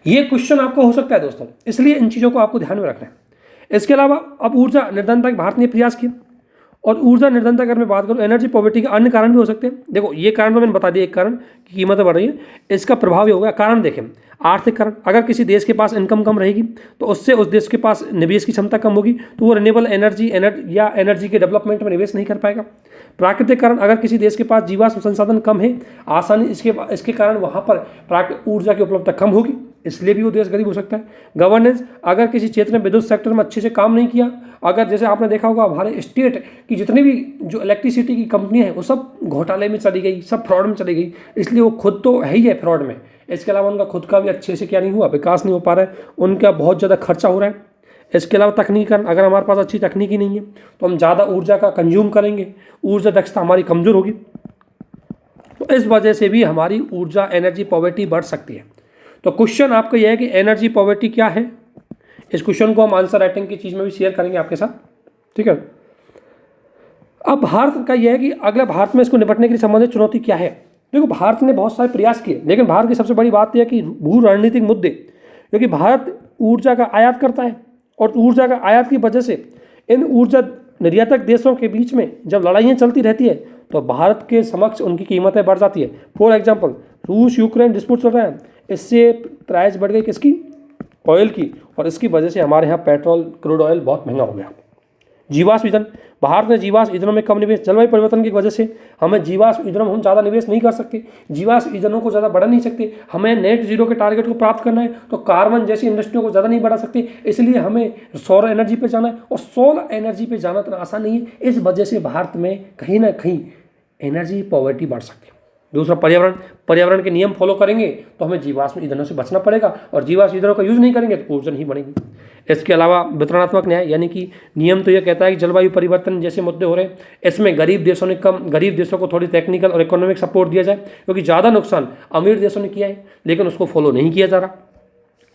[SPEAKER 1] ये क्वेश्चन आपको हो सकता है दोस्तों, इसलिए इन चीज़ों को आपको ध्यान में रखना है। इसके अलावा अब ऊर्जा निर्धनता के भारत ने प्रयास किया, और ऊर्जा निर्धनता अगर मैं बात करूँ, एनर्जी पॉवर्टी के अन्य कारण भी हो सकते हैं। देखो ये कारण तो मैंने बता दिया, एक कारण की कीमतें बढ़ रही है, इसका प्रभाव ये होगा। कारण देखें, आर्थिक कारण, अगर किसी देश के पास इनकम कम रहेगी तो उससे उस देश के पास निवेश की क्षमता कम होगी, तो वो रिन्यूएबल एनर्जी या एनर्जी के डेवलपमेंट में निवेश नहीं कर पाएगा। प्राकृतिक कारण, अगर किसी देश के पास जीवाश्म संसाधन कम है, आसानी इसके कारण वहाँ पर प्राकृतिक ऊर्जा की उपलब्धता कम होगी, इसलिए भी वो देश गरीब हो सकता है। गवर्नेंस, अगर किसी क्षेत्र में विद्युत सेक्टर में अच्छे से काम नहीं किया, अगर जैसे आपने देखा होगा हमारे स्टेट की जितनी भी जो इलेक्ट्रिसिटी की कंपनियां हैं वो सब घोटाले में चली गई, सब फ्रॉड में चली गई, इसलिए वो खुद तो है ही है फ्रॉड में, इसके अलावा उनका खुद का भी अच्छे से क्या नहीं हुआ, विकास नहीं हो पा रहा है, उनका बहुत ज़्यादा खर्चा हो रहा है। इसके अलावा तकनीकन, अगर हमारे पास अच्छी तकनीकी नहीं है तो हम ज़्यादा ऊर्जा का कंज्यूम करेंगे, ऊर्जा दक्षता हमारी कमज़ोर होगी, तो इस वजह से भी हमारी ऊर्जा एनर्जी पॉवर्टी बढ़ सकती है। तो क्वेश्चन आपका यह है कि एनर्जी पॉवर्टी क्या है। इस क्वेश्चन को हम आंसर राइटिंग की चीज़ में भी शेयर करेंगे आपके साथ, ठीक है। अब भारत का यह है कि अगला भारत में इसको निपटने के लिए संबंधित चुनौती क्या है। देखो भारत ने बहुत सारे प्रयास किए, लेकिन भारत की सबसे बड़ी बात यह है कि भू रणनीतिक मुद्दे, क्योंकि भारत ऊर्जा का आयात करता है और ऊर्जा का आयात की वजह से इन ऊर्जा निर्यातक देशों के बीच में जब लड़ाइयाँ चलती रहती है तो भारत के समक्ष उनकी कीमतें बढ़ जाती है। फॉर एग्जांपल, रूस यूक्रेन डिस्प्यूट चल रहा है, इससे प्राइस बढ़ गई किसकी, ऑयल की, और इसकी वजह से हमारे यहाँ पेट्रोल क्रूड ऑयल बहुत महंगा हो गया। जीवाश्म ईंधन, भारत ने जीवाश्म ईंधनों में कम निवेश, जलवायु परिवर्तन की वजह से हमें जीवाश्म ईंधनों में हम ज़्यादा निवेश नहीं कर सकते, जीवाश्म ईंधनों को ज़्यादा बढ़ा नहीं सकते। हमें नेट जीरो के टारगेट को प्राप्त करना है तो कार्बन जैसी इंडस्ट्रियों को ज़्यादा नहीं बढ़ा सकते, इसलिए हमें सौर एनर्जी पे जाना है, और सोलर एनर्जी पे जाना इतना आसान नहीं है। इस वजह से भारत में कहीं ना कहीं एनर्जी पॉवर्टी बढ़ सकती है। दूसरा, पर्यावरण के नियम फॉलो करेंगे तो हमें जीवाश्म ईंधनों से बचना पड़ेगा, और जीवाश्म ईंधनों का यूज़ नहीं करेंगे तो ऊर्जा नहीं बनेगी। इसके अलावा वितरणात्मक न्याय, यानी कि नियम तो यह कहता है कि जलवायु परिवर्तन जैसे मुद्दे हो रहे हैं, इसमें गरीब देशों को थोड़ी टेक्निकल और इकोनॉमिक सपोर्ट दिया जाए, क्योंकि ज़्यादा नुकसान अमीर देशों ने किया है लेकिन उसको फॉलो नहीं किया जा रहा।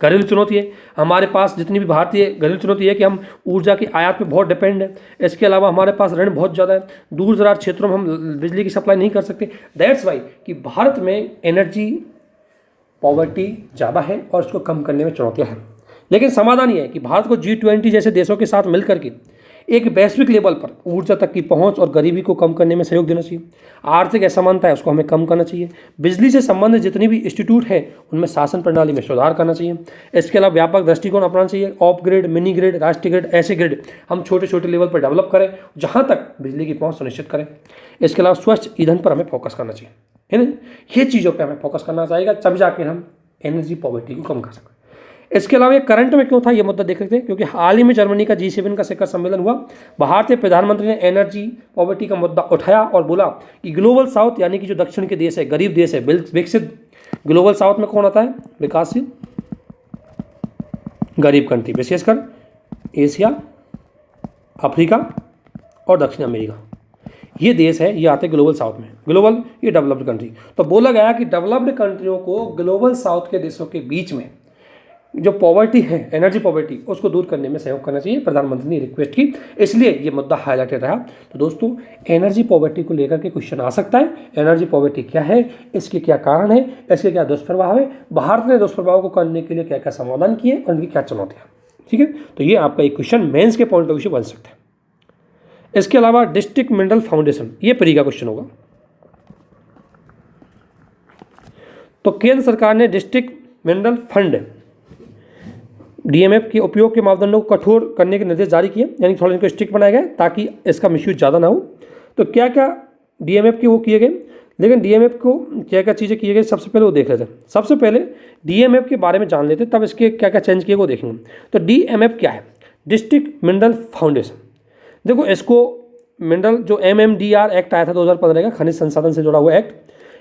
[SPEAKER 1] घरेलू चुनौती है, हमारे पास जितनी भी भारतीय घरेलू चुनौती है कि हम ऊर्जा की आयात पे बहुत डिपेंड है। इसके अलावा हमारे पास ऋण बहुत ज़्यादा है, दूर दराज क्षेत्रों में हम बिजली की सप्लाई नहीं कर सकते। दैट्स वाई कि भारत में एनर्जी पॉवर्टी ज़्यादा है और इसको कम करने में चुनौतियाँ हैं। लेकिन समाधान ये है कि भारत को G20 जैसे देशों के साथ मिलकर के एक वैश्विक लेवल पर ऊर्जा तक की पहुंच और गरीबी को कम करने में सहयोग देना चाहिए। आर्थिक असमानता है उसको हमें कम करना चाहिए। बिजली से संबंधित जितनी भी इंस्टीट्यूट हैं उनमें शासन प्रणाली में सुधार करना चाहिए। इसके अलावा व्यापक दृष्टिकोण अपनाना चाहिए। ऑफ ग्रिड, मिनी ग्रिड, राष्ट्रीय ग्रिड, ऐसे ग्रिड हम छोटे छोटे लेवल पर डेवलप करें जहाँ तक बिजली की पहुँच सुनिश्चित करें। इसके अलावा स्वच्छ ईंधन पर हमें फोकस करना चाहिए, है ना। ये चीज़ों पर हमें फोकस करना चाहिए, तब जाके हम एनर्जी पॉवर्टी को कम कर सकते हैं। इसके अलावा ये करंट में क्यों था ये मुद्दा देख रहे थे, क्योंकि हाल ही में जर्मनी का G7 का शिखर सम्मेलन हुआ। भारतीय प्रधानमंत्री ने एनर्जी पॉवर्टी का मुद्दा उठाया और बोला कि ग्लोबल साउथ, यानी कि जो दक्षिण के देश है, गरीब देश है, विकसित ग्लोबल साउथ में कौन आता है, विकासशील गरीब कंट्री, विशेषकर एशिया, अफ्रीका और दक्षिण अमेरिका, ये देश है, ये आते हैं ग्लोबल साउथ में। ग्लोबल ये डेवलप्ड कंट्री। तो बोला गया कि डेवलप्ड कंट्रियों को ग्लोबल साउथ के देशों के बीच में जो पॉवर्टी है, एनर्जी पॉवर्टी, उसको दूर करने में सहयोग करना चाहिए। प्रधानमंत्री ने रिक्वेस्ट की, इसलिए ये मुद्दा हाईलाइटेड रहा। तो दोस्तों, एनर्जी पॉवर्टी को लेकर के क्वेश्चन आ सकता है। एनर्जी पॉवर्टी क्या है, इसके क्या कारण है, इसके क्या दुष्प्रभाव है, भारत ने दुष्प्रभाव को करने के लिए क्या क्या समाधान किए और उनकी क्या चुनौतियाँ, ठीक है। तो ये आपका एक क्वेश्चन मेंस के पॉइंट ऑफ व्यू से बन सकता है। इसके अलावा डिस्ट्रिक्ट मिनरल फाउंडेशन, ये प्री का क्वेश्चन होगा। तो केंद्र सरकार ने डिस्ट्रिक्ट मिनरल फंड DMF के उपयोग के मापदंडों को कठोर करने के निर्देश जारी किए, यानी थोड़ा इनको स्ट्रिक्ट बनाया गया ताकि इसका मिसयूज ज़्यादा ना हो। तो क्या क्या DMF के वो किए गए, लेकिन डीएमएफ को क्या क्या चीज़ें की गई सबसे पहले वो देख रहे थे। सबसे पहले डीएमएफ के बारे में जान लेते, तब इसके क्या क्या चेंज किए वो देखेंगे। तो डीएमएफ क्या है? District mineral foundation. देखो इसको मिनरल जो एमएमडीआर एक्ट आया था 2015 का, खनिज संसाधन से जुड़ा हुआ एक्ट,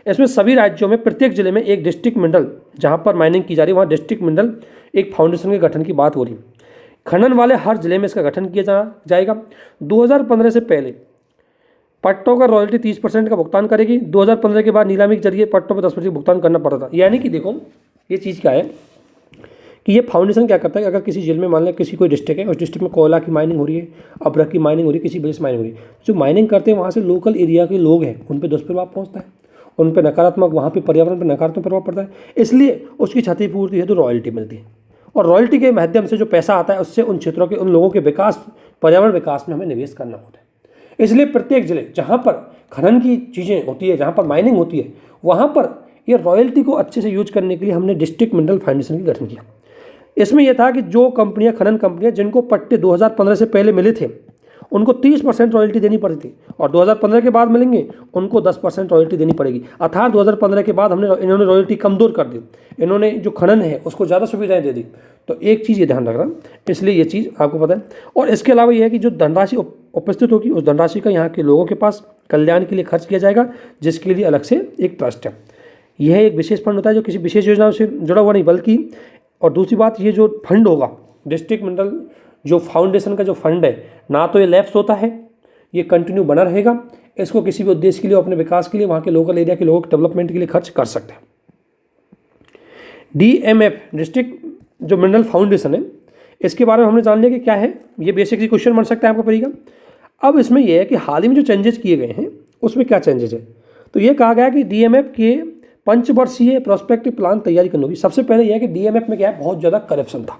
[SPEAKER 1] इसमें सभी राज्यों में प्रत्येक जिले में एक डिस्ट्रिक्ट मिनरल, जहाँ पर माइनिंग की जा रही है वहाँ डिस्ट्रिक्ट मिनरल एक फाउंडेशन के गठन की बात हो रही है। खनन वाले हर जिले में इसका गठन किया जाएगा। 2015 से पहले पट्टों का रॉयल्टी 30% का भुगतान करेगी। 2015 के बाद नीलामी के जरिए पट्टों पर 10% भुगतान करना पड़ता था। यानी कि देखो ये चीज़ क्या है कि ये फाउंडेशन क्या करता है, अगर किसी जिले में मान लें किसी कोई डिस्ट्रिक्ट है, उस डिस्ट्रिक्ट में कोयला की माइनिंग हो रही है, अब्रक की माइनिंग हो रही है, किसी वजह से माइनिंग हो रही है, जो माइनिंग करते हैं वहाँ से लोकल एरिया के लोग हैं उन पर दुष्प्रभाव पहुँचता है, उन पर नकारात्मक, वहाँ पे पर्यावरण पर नकारात्मक प्रभाव पड़ता है। इसलिए उसकी क्षतिपूर्ति है तो रॉयल्टी मिलती है, और रॉयल्टी के माध्यम से जो पैसा आता है उससे उन क्षेत्रों के, उन लोगों के विकास, पर्यावरण विकास में हमें निवेश करना होता है। इसलिए प्रत्येक जिले जहाँ पर खनन की चीज़ें होती है, जहाँ पर माइनिंग होती है, वहाँ पर ये रॉयल्टी को अच्छे से यूज करने के लिए हमने डिस्ट्रिक्ट मिनरल फाउंडेशन का गठन किया। इसमें यह था कि जो कंपनियां, खनन कंपनियां जिनको पट्टे 2015 से पहले मिले थे उनको 30% रॉयल्टी देनी पड़ी थी, और 2015 के बाद मिलेंगे उनको 10% रॉयल्टी देनी पड़ेगी। अर्थात 2015 के बाद इन्होंने रॉयल्टी कमज़ोर कर दी, इन्होंने जो खनन है उसको ज़्यादा सुविधाएं दे दी। तो एक चीज़ ये ध्यान रखना, इसलिए ये चीज़ आपको पता है। और इसके अलावा यह है कि जो धनराशि उपस्थित होगी उस धनराशि का यहाँ के लोगों के पास कल्याण के लिए खर्च किया जाएगा, जिसके लिए अलग से एक ट्रस्ट है। यह एक विशेष फंड होता है जो किसी विशेष योजना से जुड़ा हुआ नहीं, बल्कि, और दूसरी बात, ये जो फंड होगा डिस्ट्रिक्ट मिनरल जो फाउंडेशन का जो फंड है, ना तो ये लैप्स होता है, ये कंटिन्यू बना रहेगा। इसको किसी भी उद्देश्य के लिए, अपने विकास के लिए, वहाँ के लोकल एरिया के लोगों के डेवलपमेंट के लिए खर्च कर सकते हैं। डीएमएफ डिस्ट्रिक्ट जो मिनरल फाउंडेशन है, इसके बारे में हमने जान लिया कि क्या है। ये बेसिक सी क्वेश्चन बन सकता है आपका परीक्षा। अब इसमें यह है कि हाल ही में जो चेंजेस किए गए हैं उसमें क्या चेंजेस है। तो ये कहा गया कि डीएमएफ के पंचवर्षीय प्रोस्पेक्टिव प्लान तैयारी करनी होगी। सबसे पहले यह है कि डीएमएफ में क्या है, बहुत ज़्यादा करप्शन था,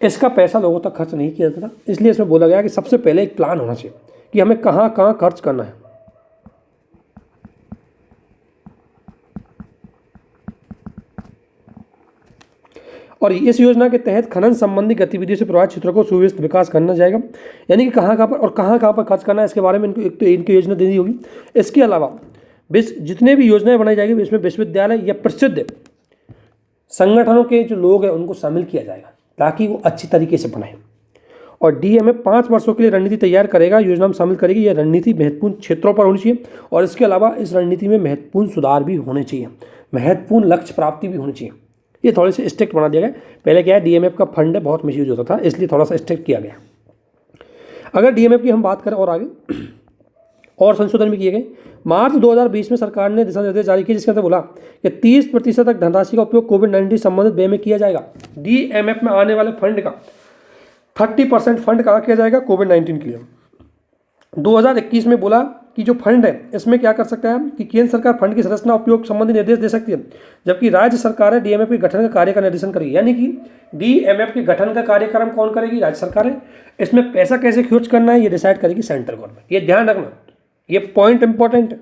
[SPEAKER 1] इसका पैसा लोगों तक खर्च नहीं किया जाता था। इसलिए इसमें बोला गया कि सबसे पहले एक प्लान होना चाहिए कि हमें कहाँ कहाँ खर्च करना है। और इस योजना के तहत खनन संबंधी गतिविधियों से प्रभावित क्षेत्रों को सुव्यवस्थित विकास करना जाएगा, यानी कि कहाँ कहाँ पर और कहाँ कहाँ पर खर्च करना है, इसके बारे में इनको एक तो इनकी योजना देनी होगी। इसके अलावा जितने भी योजनाएं बनाई जाएगी इसमें विश्वविद्यालय या प्रसिद्ध संगठनों के जो लोग हैं उनको शामिल किया जाएगा, ताकि वो अच्छी तरीके से बनाए। और डीएमएफ 5 वर्षों के लिए रणनीति तैयार करेगा, योजना में शामिल करेगी। यह रणनीति महत्वपूर्ण क्षेत्रों पर होनी चाहिए, और इसके अलावा इस रणनीति में महत्वपूर्ण सुधार भी होने चाहिए, महत्वपूर्ण लक्ष्य प्राप्ति भी होनी चाहिए। ये थोड़े से स्ट्रिक्ट बना दिया गया। पहले क्या है, डीएमएफ का फंड है, बहुत मिसयूज होता था, इसलिए थोड़ा सा स्ट्रिक्ट किया गया। अगर डीएमएफ की हम बात करें और आगे और संशोधन भी किए गए। मार्च 2020 में सरकार ने दिशा निर्देश जारी किए, जिसके अंदर बोला कि 30% तक धनराशि का उपयोग कोविड-19 संबंधित व्यय में किया जाएगा। डीएमएफ में आने वाले फंड का 30% फंड कहाँ किया जाएगा, कोविड-19 के लिए। 2021 में बोला कि जो फंड है इसमें क्या कर सकता है कि केंद्र सरकार फंड की संरचना उपयोग संबंधी निर्देश दे सकती है, जबकि राज्य सरकार है डीएमएफ के गठन का कार्य का निर्देशन करेगी। यानी कि डीएमएफ के गठन का कार्यक्रम कौन करेगी, राज्य सरकार है। इसमें पैसा कैसे खर्च करना है ये डिसाइड करेगी सेंट्रल गवर्नमेंट। ये ध्यान रखना, ये पॉइंट इंपॉर्टेंट है।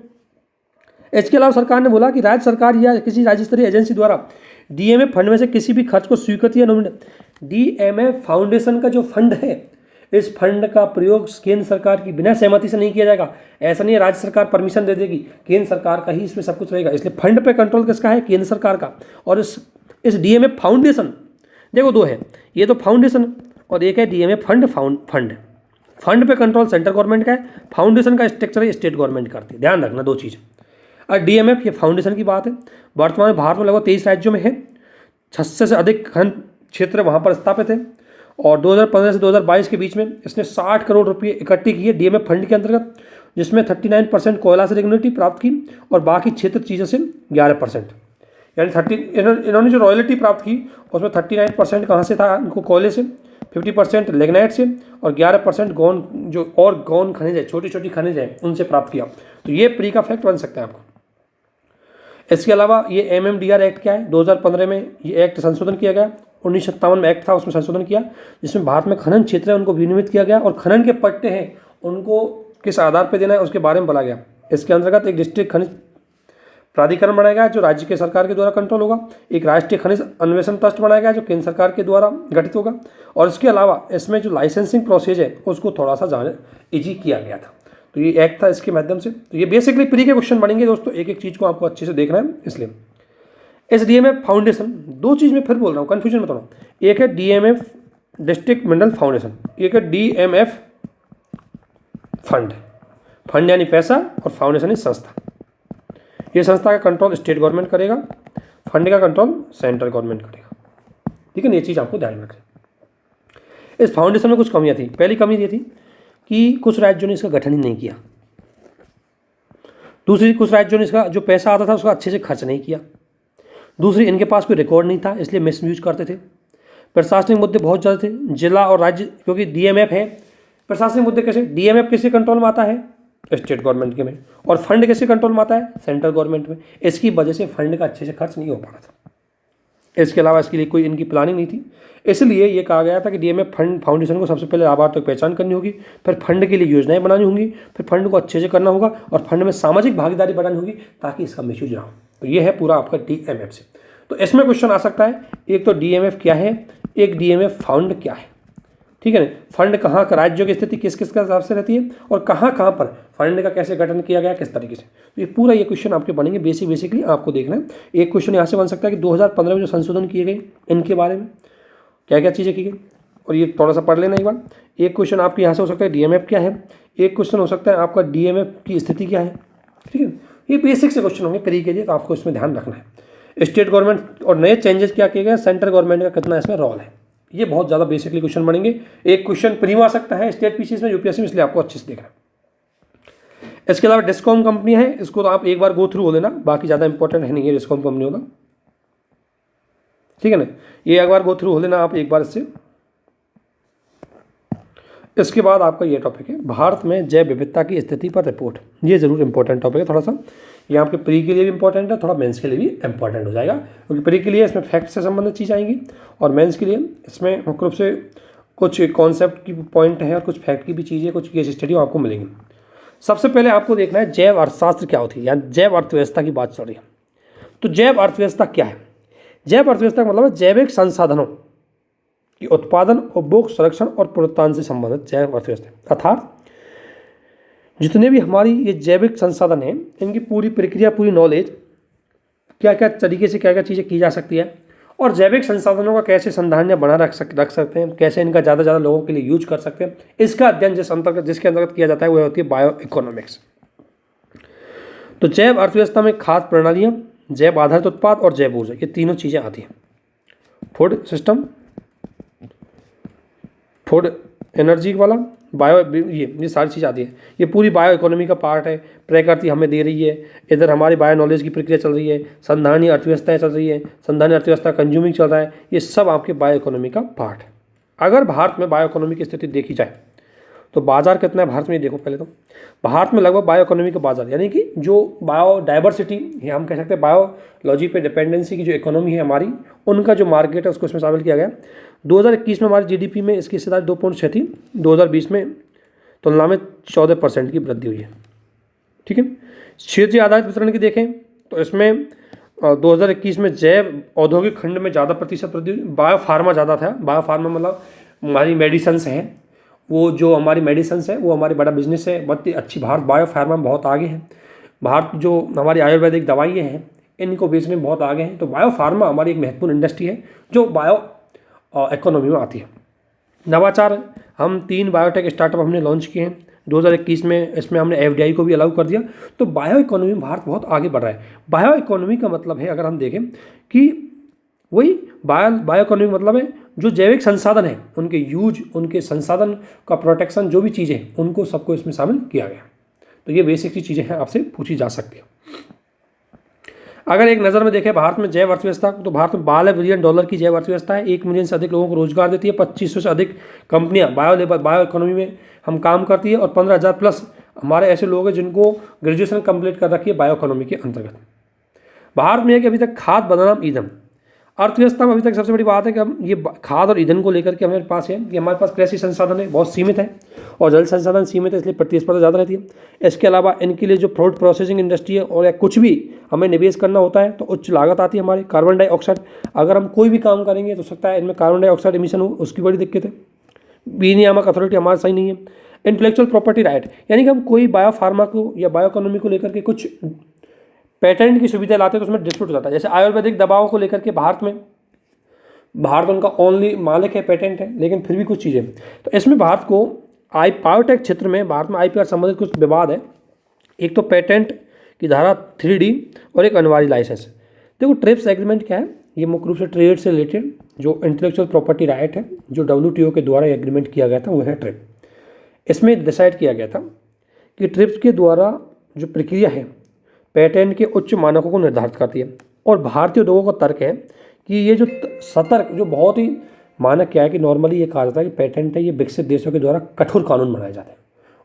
[SPEAKER 1] इसके अलावा सरकार ने बोला कि राज्य सरकार या किसी राज्य स्तरीय एजेंसी द्वारा डीएमएफ फंड में से किसी भी खर्च को स्वीकृति या डीएमएफ फाउंडेशन का जो फंड है, इस फंड का प्रयोग केंद्र सरकार की बिना सहमति से नहीं किया जाएगा। ऐसा नहीं है राज्य सरकार परमिशन दे देगी, केंद्र सरकार का ही इसमें सब कुछ रहेगा। इसलिए फंड पे कंट्रोल किसका है, केंद्र सरकार का। और इस डीएमएफ फाउंडेशन, देखो दो है, ये तो फाउंडेशन और एक है डीएमएफ फंड। फंड पे कंट्रोल सेंट्रल गवर्नमेंट का है, फाउंडेशन का स्ट्रक्चर है स्टेट गवर्नमेंट करती है। ध्यान रखना दो चीज़। और डीएमएफ ये फाउंडेशन की बात है। वर्तमान में भारत में लगभग 23 राज्यों में है, 600 से अधिक खनन क्षेत्र वहाँ पर स्थापित है। और 2015 से 2022 के बीच में इसने 60 करोड़ रुपये इकट्ठे किए डीएमएफ फंड के अंतर्गत, जिसमें 39% कोयला से रेगुलेटरी प्राप्त की और बाकी क्षेत्र चीज़ों से 11%। यानी इन्होंने जो रॉयल्टी प्राप्त की उसमें 39% कहाँ से था, इनको कोयले से, 50% लिग्नाइट से और 11% गौन खनिज है, छोटी छोटी खनिज है, उनसे प्राप्त किया। तो ये प्री का फैक्ट बन सकता है आपको। इसके अलावा ये एमएमडीआर एक्ट क्या है, 2015 में ये एक्ट संशोधन किया गया। 1957 में एक्ट था, उसमें संशोधन किया, जिसमें भारत में खनन क्षेत्र है उनको विनियमित किया गया, और खनन के पट्टे हैं उनको किस आधार पर देना है उसके बारे में बोला गया। इसके अंतर्गत एक डिस्ट्रिक्ट खनिज प्राधिकरण बनाया गया जो राज्य के सरकार के द्वारा कंट्रोल होगा। एक राष्ट्रीय खनिज अन्वेषण ट्रस्ट बनाया गया जो केंद्र सरकार के द्वारा गठित होगा। और इसके अलावा इसमें जो लाइसेंसिंग प्रोसेस है उसको थोड़ा सा ईजी किया गया था। तो ये एक्ट था इसके माध्यम से। तो ये बेसिकली प्री के क्वेश्चन बनेंगे दोस्तों, एक एक चीज़ को आपको अच्छे से देखना है। इसलिए SDMF फाउंडेशन, दो चीज़ में फिर बोल रहा हूँ, कन्फ्यूजन मत होना। एक है DMF डिस्ट्रिक्ट मिनरल फाउंडेशन, एक है DMF फंड। फंड यानी पैसा और फाउंडेशन यानी संस्था। ये संस्था का कंट्रोल स्टेट गवर्नमेंट करेगा, फंड का कंट्रोल सेंट्रल गवर्नमेंट करेगा। ठीक है ना, ये चीज़ आपको ध्यान रखें। इस फाउंडेशन में कुछ कमियां थी। पहली कमी ये थी कि कुछ राज्यों ने इसका गठन ही नहीं किया। दूसरी, कुछ राज्यों ने इसका जो पैसा आता था उसका अच्छे से खर्च नहीं किया। दूसरी, इनके पास कोई रिकॉर्ड नहीं था, इसलिए मिस यूज करते थे। प्रशासनिक मुद्दे बहुत ज़्यादा थे। जिला और राज्य, क्योंकि DMF है, प्रशासनिक मुद्दे कैसे, DMF किसके कंट्रोल में आता है, स्टेट गवर्नमेंट के में, और फंड किसके कंट्रोल में आता है, सेंट्रल गवर्नमेंट में। इसकी वजह से फंड का अच्छे से खर्च नहीं हो पा रहा था। इसके अलावा इसके लिए कोई इनकी प्लानिंग नहीं थी। इसलिए ये कहा गया था कि DMF फंड फाउंडेशन को सबसे पहले लाभार्थियों की पहचान करनी होगी, फिर फंड के लिए योजनाएं बनानी होंगी, फिर फंड को अच्छे से करना होगा और फंड में सामाजिक भागीदारी बढ़ानी होगी ताकि इसका मिसयूज ना हो। तो ये है पूरा आपका DMF से। तो इसमें क्वेश्चन आ सकता है, एक तो DMF क्या है, एक DMF फंड क्या है। ठीक है ना, फंड कहाँ का, राज्यों की स्थिति किस किस का हिसाब से रहती है और कहाँ कहाँ पर फंड का कैसे गठन किया गया, किस तरीके से। तो ये पूरा ये क्वेश्चन आपके बनेंगे। बेसिकली आपको देखना है। एक क्वेश्चन यहाँ से बन सकता है कि 2015 में जो संशोधन किए गए इनके बारे में क्या क्या चीज़ें की गई, और ये थोड़ा सा पढ़ लेना एक बार। एक क्वेश्चन आपके यहाँ से हो सकता है DMF क्या है, एक क्वेश्चन हो सकता है आपका DMF की स्थिति क्या है। ठीक है, ये बेसिक से क्वेश्चन होंगे प्री के लिए, तो आपको इसमें ध्यान रखना है। स्टेट गवर्नमेंट और नए चेंजेस क्या किए गए, सेंट्रल गवर्नमेंट का कितना इसमें रोल है, ये बहुत ज़्यादा बेसिकली क्वेश्चन बनेंगे। एक क्वेश्चन प्री में आ सकता है स्टेट पीसीएस में, UPSC में, इसलिए आपको अच्छे से देखना है। इसके अलावा डिस्कॉम कंपनी है, इसको तो आप एक बार गो थ्रू हो लेना, बाकी ज़्यादा इंपॉर्टेंट है नहीं है डिस्कॉम कंपनियों का। ठीक है ना, ये एक बार गो थ्रू हो लेना आप एक बार इससे। इसके बाद आपका ये टॉपिक है, भारत में जैव विविधता की स्थिति पर रिपोर्ट। ये जरूर इंपॉर्टेंट टॉपिक है थोड़ा सा, ये आपके प्री के लिए भी इंपॉर्टेंट है, थोड़ा मेंस के लिए भी इंपॉर्टेंट हो जाएगा, क्योंकि प्री के लिए इसमें फैक्ट से संबंधित चीज़ आएंगी और मेंस के लिए इसमें मुख्य रूप से कुछ कॉन्सेप्ट की पॉइंट है और कुछ फैक्ट की भी चीज़ें, कुछ केस स्टडी आपको मिलेंगी। सबसे पहले आपको देखना है जैव अर्थशास्त्र क्या होती है, यानी जैव अर्थव्यवस्था की बात चल रही है। तो जैव अर्थव्यवस्था क्या है, जैव अर्थव्यवस्था का मतलब है जैविक संसाधनों की उत्पादन, उपभोग, संरक्षण और पुनरुत्थान से संबंधित जैव अर्थव्यवस्था। अर्थात जितने भी हमारी ये जैविक संसाधन हैं, इनकी पूरी प्रक्रिया, पूरी नॉलेज, क्या क्या तरीके से क्या क्या चीज़ें की जा सकती है और जैविक संसाधनों का कैसे संधान या बना रख सकते हैं, कैसे इनका ज़्यादा ज़्यादा लोगों के लिए यूज कर सकते हैं, इसका अध्ययन जिसके अंतर्गत किया जाता है वो होती है बायो इकोनॉमिक्स। तो जैव अर्थव्यवस्था में खाद्य प्रणालियाँ, जैव आधारित उत्पाद और जैव ऊर्जा, ये तीनों चीज़ें आती हैं। फूड सिस्टम, फूड एनर्जी वाला, बायो, ये सारी चीज़ आती है। ये पूरी बायो इकोनॉमी का पार्ट है। प्रकृति हमें दे रही है, इधर हमारी बायो नॉलेज की प्रक्रिया चल रही है, संधानी अर्थव्यवस्थाएं चल रही है, संधानी अर्थव्यवस्था कंज्यूमिंग चल रहा है, ये सब आपके बायो इकोनॉमी का पार्ट है। अगर भारत में बायो इकोनॉमी की स्थिति देखी जाए तो बाजार कितना है भारत में, ये देखो पहले तो। भारत में लगभग बायो इकोनॉमी का बाजार, यानी कि जो बायो डाइवर्सिटी, हम कह सकते हैं बायोलॉजी पे डिपेंडेंसी की जो इकोनॉमी है हमारी, उनका जो मार्केट है उसको इसमें शामिल किया गया। 2021 में हमारी GDP में इसकी हिस्सेदारी 2.6 थी, 2020 में तुलना में 14% की वृद्धि हुई है। ठीक है, क्षेत्रीय आधारित वितरण की देखें तो इसमें 2021 में जैव औद्योगिक खंड में ज़्यादा प्रतिशत वृद्धि हुई। बायो फार्मा ज़्यादा था। बायो फार्मा मतलब हमारी मेडिसन्स हैं, वो जो हमारी मेडिसन्स है वो हमारी बड़ा बिजनेस है, बहुत अच्छी। भारत बायो फार्मा में बहुत आगे है। भारत जो हमारी आयुर्वेदिक दवाइयाँ हैं इनको बेचने में बहुत आगे हैं। तो बायो फार्मा हमारी एक महत्वपूर्ण इंडस्ट्री है जो बायो इकोनॉमी में आती है। नवाचार, हम 3 बायोटेक स्टार्टअप हमने लॉन्च किए हैं 2021 में, इसमें हमने FDI को भी अलाउ कर दिया। तो बायो इकोनॉमी में भारत बहुत आगे बढ़ रहा है। बायो इकोनॉमी का मतलब है, अगर हम देखें कि वही बायो इकोनॉमी मतलब है जो जैविक संसाधन है उनके यूज, उनके संसाधन का प्रोटेक्शन, जो भी चीज़ें उनको सबको इसमें शामिल किया गया। तो ये बेसिक सी चीज़ें हैं, आपसे पूछी जा सकती है। अगर एक नज़र में देखें भारत में जैव अर्थव्यवस्था, तो भारत में $12 बिलियन की जैव अर्थव्यवस्था है। 1 मिलियन से अधिक लोगों को रोजगार देती है। 2500 से अधिक कंपनियां बायो इकोनॉमी में हम काम करती है और 15,000 प्लस हमारे ऐसे लोग हैं जिनको ग्रेजुएशन कंप्लीट कर रखी है बायो इकोनॉमी के अंतर्गत। भारत में है कि अभी तक खाद बनाम ईंधन अर्थव्यवस्था में अभी तक सबसे बड़ी बात है कि हम ये खाद और ईंधन को लेकर के हमारे पास है कि हमारे पास कृषि संसाधन है बहुत सीमित है और जल संसाधन सीमित है, इसलिए प्रतिस्पर्धा ज़्यादा रहती है। इसके अलावा इनके लिए जो फूड प्रोसेसिंग इंडस्ट्री है और या कुछ भी हमें निवेश करना होता है तो उच्च लागत आती है हमारी। कार्बन डाइऑक्साइड, अगर हम कोई भी काम करेंगे तो सकता है इनमें कार्बन डाइऑक्साइड एमिशन हो, उसकी बड़ी दिक्कत है। विनियामक अथॉरिटी हमारा सही नहीं है। इंटेलेक्चुअल प्रॉपर्टी राइट, यानी कि हम कोई बायो फार्मा को या बायो इकोनॉमी को लेकर के कुछ पेटेंट की सुविधा लाते हैं तो उसमें डिस्प्यूट हो जाता है। जैसे आयुर्वेदिक दवाओं को लेकर के भारत उनका ओनली मालिक है, पेटेंट है, लेकिन फिर भी कुछ चीज़ें, तो इसमें भारत को बायोटेक क्षेत्र में भारत में IPR संबंधित कुछ विवाद है। एक तो पेटेंट की धारा 3D और एक अनिवार्य लाइसेंस। देखो ट्रिप्स एग्रीमेंट क्या है, ये मुख्य रूप से ट्रेड से रिलेटेड जो इंटेलेक्चुअल प्रॉपर्टी राइट है जो WTO के द्वारा एग्रीमेंट किया गया था वो है ट्रिप। इसमें डिसाइड किया गया था कि ट्रिप्स के द्वारा जो प्रक्रिया है पेटेंट के उच्च मानकों को निर्धारित करती है, और भारतीय उद्योगों का तर्क है कि ये जो सतर्क जो बहुत ही मानक क्या है कि नॉर्मली ये कहा जाता है कि पेटेंट है ये विकसित देशों के द्वारा कठोर कानून बनाए जाते हैं,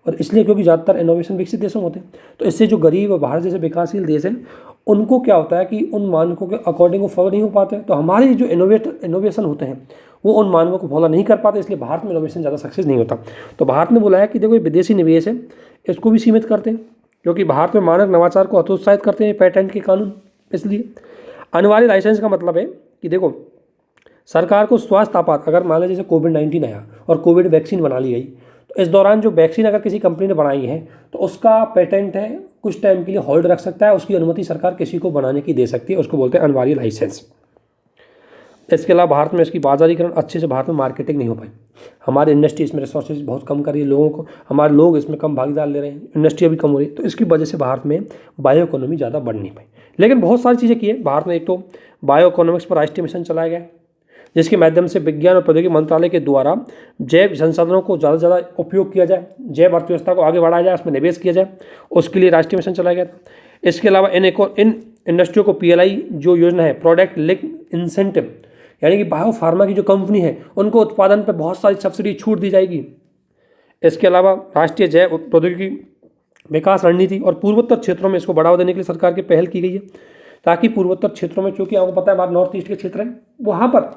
[SPEAKER 1] और इसलिए क्योंकि ज़्यादातर इनोवेशन विकसित देशों में होते हैं, तो इससे जो गरीब और भारत जैसे विकासशील देश हैं उनको क्या होता है कि उन मानकों के अकॉर्डिंग वो फॉलो नहीं हो पाते, तो हमारे जो इनोवेशन होते हैं वो उन मानकों को फॉलो नहीं कर पाते, इसलिए भारत में इनोवेशन ज़्यादा सक्सेस नहीं होता। तो भारत ने बोला है कि देखो ये विदेशी निवेश है इसको भी सीमित करते हैं, क्योंकि भारत में मानक नवाचार को हतोत्साहित करते हैं पेटेंट के कानून। इसलिए अनिवार्य लाइसेंस का मतलब है कि देखो सरकार को स्वास्थ्य आपात, अगर मान लीजिए जैसे कोविड-19 आया और कोविड वैक्सीन बना ली गई, तो इस दौरान जो वैक्सीन अगर किसी कंपनी ने बनाई है तो उसका पेटेंट है कुछ टाइम के लिए होल्ड रख सकता है, उसकी अनुमति सरकार किसी को बनाने की दे सकती है, उसको बोलते हैं अनिवार्य लाइसेंस। इसके अलावा भारत में इसकी बाजारीकरण अच्छे से भारत में मार्केटिंग नहीं हो पाई, हमारी इंडस्ट्री इसमें रिसोर्सेज बहुत कम कर रही है, लोगों को हमारे लोग इसमें कम भागीदार ले रहे हैं, इंडस्ट्री अभी कम हो रही है, तो इसकी वजह से भारत में बायो इकोनॉमी ज़्यादा बढ़ नहीं पाई। लेकिन बहुत सारी चीज़ें की है भारत ने। एक तो बायो इकोनॉमिक्स पर राष्ट्रीय मिशन चलाया गया जिसके माध्यम से विज्ञान और प्रौद्योगिकी मंत्रालय के द्वारा जैव संसाधनों को ज़्यादा से ज़्यादा उपयोग किया जाए, जैव अर्थव्यवस्था को आगे बढ़ाया जाए, उसमें निवेश किया जाए, उसके लिए राष्ट्रीय मिशन चलाया गया था। इसके अलावा इन इंडस्ट्रियों को PLI जो योजना है प्रोडक्ट लिंक्ड इंसेंटिव, यानी कि बायो फार्मा की जो कंपनी है उनको उत्पादन पर बहुत सारी सब्सिडी छूट दी जाएगी। इसके अलावा राष्ट्रीय जैव प्रौद्योगिकी विकास रणनीति और पूर्वोत्तर क्षेत्रों में इसको बढ़ावा देने के लिए सरकार की पहल की गई है, ताकि पूर्वोत्तर क्षेत्रों में, चूँकि आपको पता है हमारे नॉर्थ ईस्ट के क्षेत्र हैं, वहाँ पर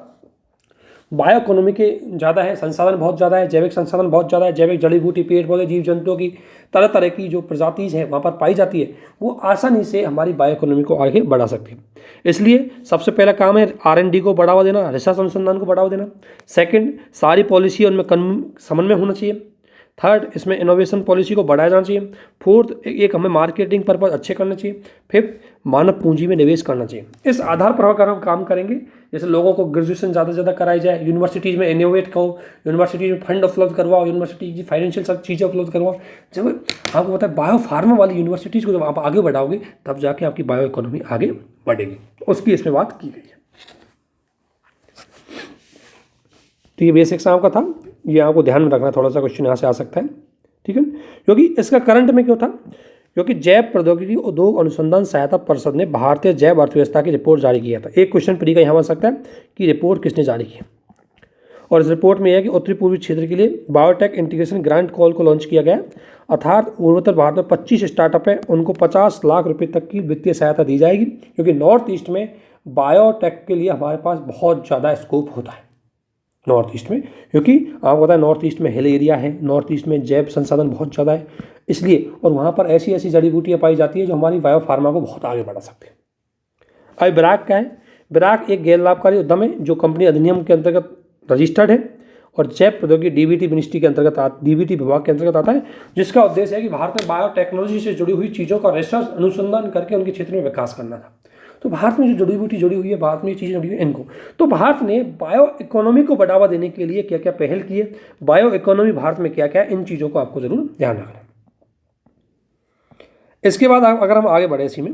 [SPEAKER 1] बायो इकोनॉमी के ज़्यादा है, संसाधन बहुत ज़्यादा है, जैविक संसाधन बहुत ज़्यादा है, जैविक जड़ी बूटी पेड़ पौधे जीव जंतुओं की तरह तरह की जो प्रजातिज है वहाँ पर पाई जाती है, वो आसानी से हमारी बायो इकोनॉमी को आगे बढ़ा सकती है। इसलिए सबसे पहला काम है R&D को बढ़ावा देना, रिसर्च अनुसंधान को बढ़ावा देना। सेकंड, सारी पॉलिसी उनमें समन्वय होना चाहिए। थर्ड, इसमें इनोवेशन पॉलिसी को बढ़ाया जाना चाहिए। फोर्थ, एक हमें मार्केटिंग पर्पज अच्छे करने चाहिए। फिफ्थ, मानव पूंजी में निवेश करना चाहिए। इस आधार पर अगर हम काम करेंगे, जैसे लोगों को ग्रेजुएशन ज़्यादा से ज़्यादा कराई जाए, यूनिवर्सिटीज़ में इनोवेट करो, यूनिवर्सिटीज में फंड उपलब्ध करवाओ, यूनिवर्सिटी की फाइनेंशियल सब चीज़ें उपलब्ध करवाओ। जब आपको पता है बायो फार्मा वाली यूनिवर्सिटीज़ को जब आप आगे बढ़ाओगे तब जाके आपकी बायो इकोनॉमी आगे बढ़ेगी, उसकी इसमें बात की गई है। तो ये बेसिक सा आपका था, ये आपको ध्यान में रखना, थोड़ा सा क्वेश्चन यहाँ से आ सकता है, ठीक है। क्योंकि इसका करंट में क्यों था, क्योंकि जैव प्रौद्योगिकी उद्योग अनुसंधान सहायता परिषद ने भारतीय जैव अर्थव्यवस्था की रिपोर्ट जारी किया था। एक क्वेश्चन प्री का यहाँ बन सकता है कि रिपोर्ट किसने जारी की, और इस रिपोर्ट में यह है कि उत्तरी पूर्वी क्षेत्र के लिए बायोटेक इंटीग्रेशन ग्रांट कॉल को लॉन्च किया गया, अर्थात पूर्वोत्तर भारत में 25 स्टार्टअप है उनको 50 लाख रुपये तक की वित्तीय सहायता दी जाएगी, क्योंकि नॉर्थ ईस्ट में बायोटेक के लिए हमारे पास बहुत ज़्यादा स्कोप होता है नॉर्थ ईस्ट में, क्योंकि आपको पता है नॉर्थ ईस्ट में हिल एरिया है, नॉर्थ ईस्ट में जैव संसाधन बहुत ज़्यादा है, इसलिए, और वहाँ पर ऐसी ऐसी जड़ी बूटियाँ पाई जाती है जो हमारी बायो फार्मा को बहुत आगे बढ़ा सकते हैं। अब ब्राक क्या है, ब्राक एक गैर लाभकारी उद्यम है जो कंपनी अधिनियम के अंतर्गत रजिस्टर्ड है और जैव प्रौद्योगिकी DBT मिनिस्ट्री के अंतर्गत DBT विभाग के अंतर्गत आता है, जिसका उद्देश्य है कि भारत में बायोटेक्नोलॉजी से जुड़ी हुई चीज़ों का रिसर्च अनुसंधान करके उनके क्षेत्र में विकास करना था। तो भारत में जो जड़ी बूटी जुड़ी हुई है, भारत में ये चीज़ें जुड़ी हुई है इनको, तो भारत ने बायो इकोनॉमी को बढ़ावा देने के लिए क्या क्या पहल की है, बायो इकोनॉमी भारत में क्या क्या है, इन चीज़ों को आपको जरूर ध्यान रखना है। इसके बाद अगर हम आगे बढ़े इसी में,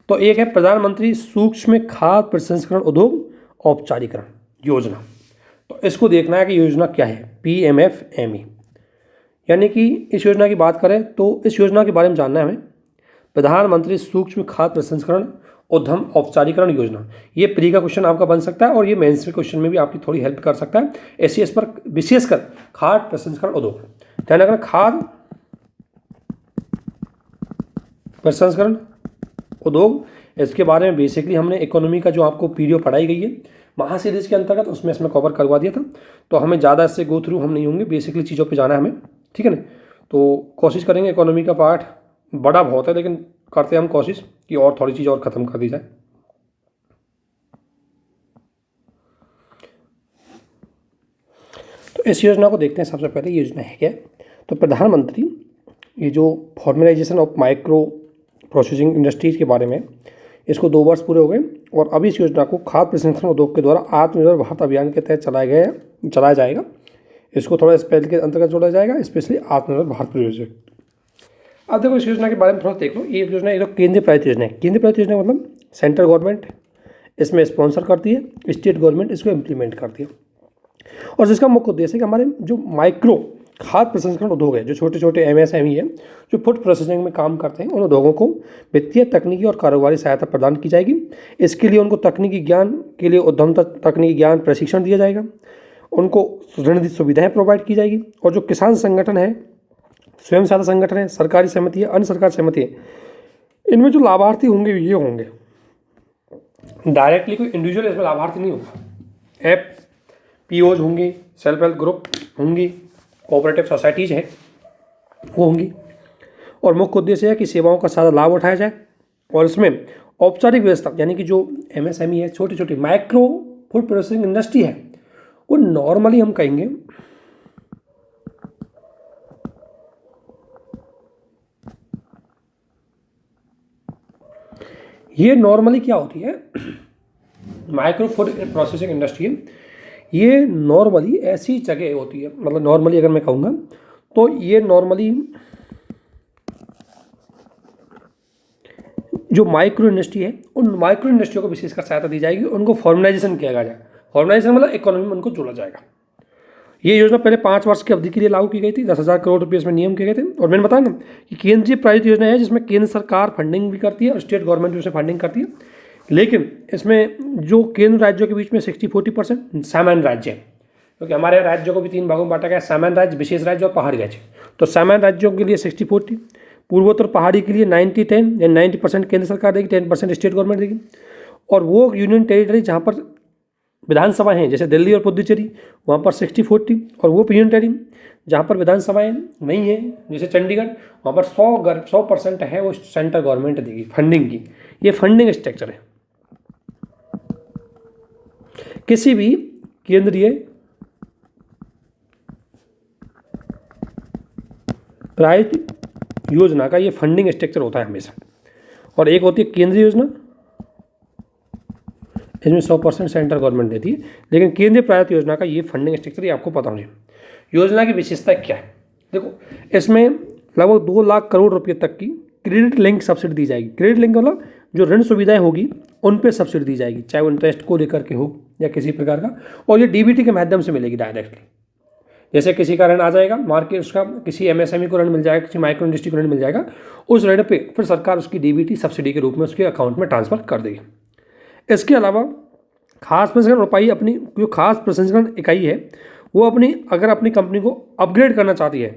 [SPEAKER 1] तो एक है प्रधानमंत्री सूक्ष्म खाद्य प्रसंस्करण उद्योग औपचारिकरण योजना। तो इसको देखना है कि योजना क्या है, PMFME, यानी कि इस योजना की बात करें तो इस योजना के बारे में जानना है हमें। प्रधानमंत्री सूक्ष्म खाद्य प्रसंस्करण उद्यम औपचारिकरण योजना, ये प्री का क्वेश्चन आपका बन सकता है और ये मेंस के क्वेश्चन में भी आपकी थोड़ी हेल्प कर सकता है। SCS पर विशेषकर खाद्य प्रसंस्करण उद्योग, ध्यान रखना, खाद्य प्रसंस्करण उद्योग, इसके बारे में बेसिकली हमने इकोनॉमी का जो आपको पीरियड पढ़ाई गई है महा सीरीज के अंतर्गत, उसमें इसमें कवर करवा दिया था, तो हमें ज़्यादा इससे गो थ्रू हम नहीं होंगे, बेसिकली चीज़ों पे जाना है हमें, ठीक है ना। तो कोशिश करेंगे, इकोनॉमी का पार्ट बड़ा बहुत है लेकिन करते हैं हम कोशिश कि और थोड़ी चीज़ और ख़त्म कर दी जाए। तो तो इस योजना को देखते हैं। सबसे पहले ये योजना है क्या? तो प्रधानमंत्री ये जो formalisation of micro processing industries के बारे में, इसको 2 वर्ष पूरे हो गए और अभी इस योजना को खाद्य प्रसंस्करण उद्योग के द्वारा आत्मनिर्भर भारत अभियान के तहत चलाया जाएगा। इसको थोड़ा इस पहल के अंतर्गत जोड़ा जाएगा, स्पेशली आत्मनिर्भर भारत प्रोजेक्ट। अब देखो इस योजना के बारे में थोड़ा देख लो। ये योजना एक केंद्रीय प्रायोजित योजना है। केंद्रीय प्रायोजित योजना मतलब सेंट्रल गवर्नमेंट इसमें स्पॉन्सर करती है, स्टेट गवर्नमेंट इसको इम्प्लीमेंट करती है। और जिसका मुख्य उद्देश्य है कि हमारे जो माइक्रो खाद्य प्रसंस्करण उद्योग है, जो छोटे छोटे MSME है, जो फूड प्रोसेसिंग में काम करते हैं, उन उद्योगों को वित्तीय, तकनीकी और कारोबारी सहायता प्रदान की जाएगी। इसके लिए उनको तकनीकी ज्ञान के लिए उद्यमता तकनीकी ज्ञान प्रशिक्षण दिया जाएगा, उनको ऋण सुविधाएं प्रोवाइड की जाएगी। और जो किसान संगठन है, स्वयं सहायता संगठन है, सरकारी समिति है, अन्य सरकारी समिति है, इनमें जो लाभार्थी होंगे ये होंगे, डायरेक्टली कोई इंडिविजुअल इसमें लाभार्थी नहीं होगा। POs होंगे, सेल्फ हेल्प ग्रुप होंगी, कोऑपरेटिव सोसाइटीज़ है वो होंगी। और मुख्य उद्देश्य है कि सेवाओं का सारा लाभ उठाया जाए और इसमें औपचारिक व्यवस्था, यानी कि जो MSME है, छोटी छोटी माइक्रो फूड प्रोसेसिंग इंडस्ट्री है, वो नॉर्मली हम कहेंगे ये नॉर्मली क्या होती है, माइक्रो फूड प्रोसेसिंग इंडस्ट्री है, ये नॉर्मली ऐसी जगह होती है, मतलब नॉर्मली अगर मैं कहूँगा तो ये नॉर्मली जो माइक्रो इंडस्ट्री है, उन माइक्रो इंडस्ट्रियों को विशेषकर सहायता दी जाएगी, उनको फॉर्मलाइजेशन किया जाएगा। फॉर्मलाइजेशन मतलब इकोनॉमी में उनको जोड़ा जाएगा। ये योजना पहले 5 वर्ष की अवधि के लिए लागू की गई थी। 10,000 करोड़ रुपये इसमें नियम किए गए थे। और मैंने बताया ना कि केंद्रीय प्रायोजित योजना है, जिसमें केंद्र सरकार फंडिंग भी करती है और स्टेट गवर्नमेंट भी उसे फंडिंग करती है। लेकिन इसमें जो केंद्र राज्यों के बीच में 60-40% सामान्य राज्य है, क्योंकि हमारे राज्यों को भी 3 भागों में बांटा गया, सामान्य राज्य, विशेष राज्य और पहाड़ी राज्य। तो सामान्य राज्यों के लिए 60-40, पूर्वोत्तर पहाड़ी के लिए 90-10 या 90% केंद्र सरकार देगी, 10% स्टेट गवर्नमेंट देगी। और वो यूनियन टेरिटरी जहाँ पर विधानसभा हैं, जैसे दिल्ली और पुदुचेरी, वहाँ पर 60-40। और वो यूनियन टेरिटरी जहाँ पर विधानसभाएं नहीं है, जैसे चंडीगढ़, वहाँ पर 100% है वो सेंट्रल गवर्नमेंट देगी फंडिंग की। ये फंडिंग स्ट्रक्चर है। किसी भी केंद्रीय प्रायोजित योजना का ये फंडिंग स्ट्रक्चर होता है हमेशा। और एक होती है केंद्रीय योजना, इसमें 100% सेंट्रल गवर्नमेंट देती है, लेकिन केंद्रीय प्रायोजित योजना का ये फंडिंग स्ट्रक्चर, ये आपको पता होना चाहिए। योजना की विशेषता क्या है? देखो, इसमें लगभग 2 लाख करोड़ रुपये तक की क्रेडिट लिंक सब्सिडी दी जाएगी। क्रेडिट लिंक मतलब जो ऋण सुविधाएं होगी उन पे सब्सिडी दी जाएगी, चाहे वो इंटरेस्ट को लेकर के हो या किसी प्रकार का। और ये DBT के माध्यम से मिलेगी डायरेक्टली। जैसे किसी का ऋण आ जाएगा मार्केट, उसका किसी MSME को ऋण मिल जाएगा, किसी माइक्रो इंडस्ट्री को ऋण मिल जाएगा, उस ऋण पे फिर सरकार उसकी DBT सब्सिडी के रूप में उसके अकाउंट में ट्रांसफर कर देगी। इसके अलावा खास प्रसंस्करण इकाई, अपनी जो खास प्रसंस्करण इकाई है वो अगर अपनी कंपनी को अपग्रेड करना चाहती है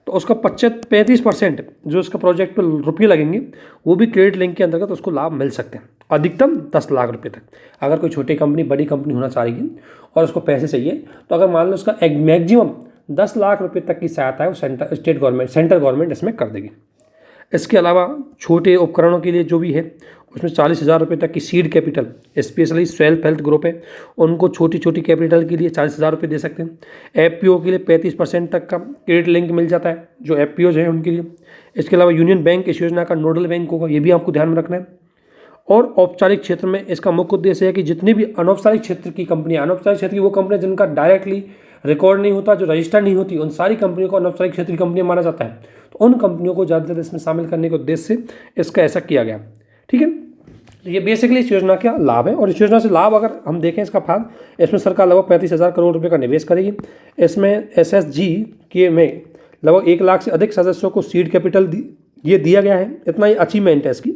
[SPEAKER 1] तो उसका 35% जो उसका प्रोजेक्ट पर रुपये लगेंगे वो भी क्रेडिट लिंक के अंतर्गत उसको लाभ मिल सकते हैं, अधिकतम 10 लाख रुपये तक। अगर कोई छोटी कंपनी बड़ी कंपनी होना चाहेगी और उसको पैसे चाहिए, तो अगर मान लो उसका मैक्सिमम 10 लाख रुपये तक की सहायता है वो सेंट्रल गवर्नमेंट इसमें कर देगी। इसके अलावा छोटे उपकरणों के लिए जो भी है उसमें 40,000 रुपये तक की seed capital, specially self help group है उनको छोटी छोटी कैपिटल के लिए 40,000 रुपये दे सकते हैं। FPO के लिए 35% तक का क्रेडिट लिंक मिल जाता है, जो FPOs हैं उनके लिए। इसके अलावा यूनियन बैंक इस योजना का नोडल बैंक होगा, ये भी आपको ध्यान में रखना है। और औपचारिक क्षेत्र में इसका मुख्य उद्देश्य है कि जितनी भी अनौपचारिक क्षेत्र की कंपनियां, अनौपचारिक क्षेत्र की वो कंपनियां जिनका डायरेक्टली रिकॉर्ड नहीं होता, जो रजिस्टर्ड नहीं होती, उन सारी कंपनियों को अनौपचारिक क्षेत्र की कंपनियां माना जाता है। तो उन कंपनियों को ज़्यादा से ज़्यादा इसमें शामिल करने के उद्देश्य से इसका ऐसा किया गया। ठीक है, तो ये बेसिकली इस योजना का लाभ है। और इस योजना से लाभ अगर हम देखें इसका फायदा, इसमें सरकार लगभग 35,000 करोड़ रुपये का निवेश करेगी। इसमें SSG के में लगभग 1 लाख से अधिक सदस्यों को सीड कैपिटल ये दिया गया है, इतना ही अचीवमेंट है इसकी।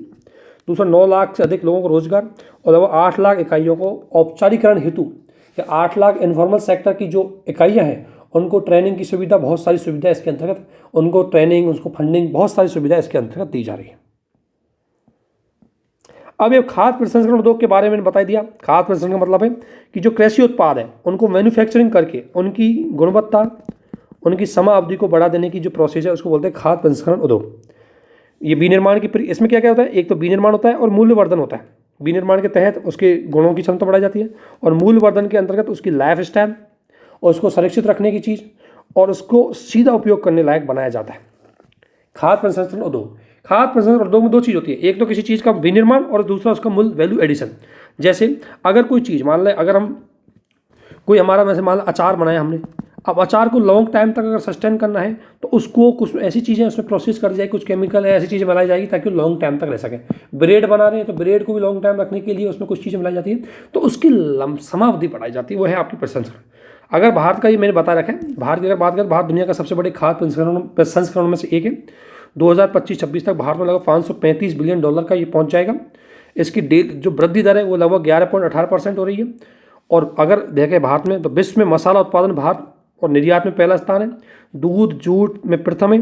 [SPEAKER 1] दूसरा 9 लाख से अधिक लोगों को रोजगार और लगभग 8 लाख इकाइयों को औपचारिकरण हेतु, या 8 लाख इनफॉर्मल सेक्टर की जो इकाइयाँ हैं उनको ट्रेनिंग की सुविधा, बहुत सारी सुविधा इसके अंतर्गत, उनको ट्रेनिंग, उसको फंडिंग, बहुत सारी सुविधा इसके अंतर्गत दी जा रही है। अब ये खाद्य प्रसंस्करण उद्योग के बारे में बता दिया। खाद्य प्रसंस्करण का मतलब है कि जो कृषि उत्पाद है उनको मैन्युफैक्चरिंग करके उनकी गुणवत्ता, उनकी समय अवधि को बढ़ा देने की जो प्रोसेस है उसको बोलते हैं खाद्य प्रसंस्करण उद्योग। ये विनिर्माण की, इसमें क्या क्या होता है, एक तो विनिर्माण होता है और मूल्यवर्धन होता है। विनिर्माण के तहत उसके गुणों की क्षमता बढ़ाई जाती है और मूल्यवर्धन के अंतर्गत उसकी लाइफ स्टाइल और उसको संरक्षित रखने की चीज़ और उसको सीधा उपयोग करने लायक बनाया जाता है। खाद्य प्रसंस्करण उद्योग, खाद्य प्रसंस्करण उद्योग में दो चीज़ होती है, एक तो किसी चीज़ का विनिर्माण और दूसरा उसका मूल वैल्यू एडिशन। जैसे अगर कोई चीज़ मान लें, अगर हम कोई हमारा वैसे मान लो अचार बनाया हमने, अब अचार को लॉन्ग टाइम तक अगर सस्टेन करना है तो उसको कुछ ऐसी चीज़ें उसमें प्रोसेस कर जाएगी, कुछ केमिकल है ऐसी चीज़ें मिलाई जाएगी ताकि वो लॉन्ग टाइम तक रह सके। ब्रेड बना रहे हैं तो ब्रेड को भी लॉन्ग टाइम रखने के लिए उसमें कुछ चीज़ें मिलाई जाती है, तो उसकी समावधि बढ़ाई जाती है, वो है आपकी प्रसंस्करण। अगर भारत का, ये मैंने बता रखा है, भारत की अगर बात करें, भारत दुनिया का सबसे बड़े खाद्य प्रसंस्करण में से एक है। 2025-26 तक भारत में लगभग $535 बिलियन का ये पहुंच जाएगा। इसकी जो वृद्धि दर है वो लगभग 11.18% हो रही है। और अगर देखें भारत में, तो विश्व में मसाला उत्पादन भारत और निर्यात में पहला स्थान है, दूध जूट में प्रथम है,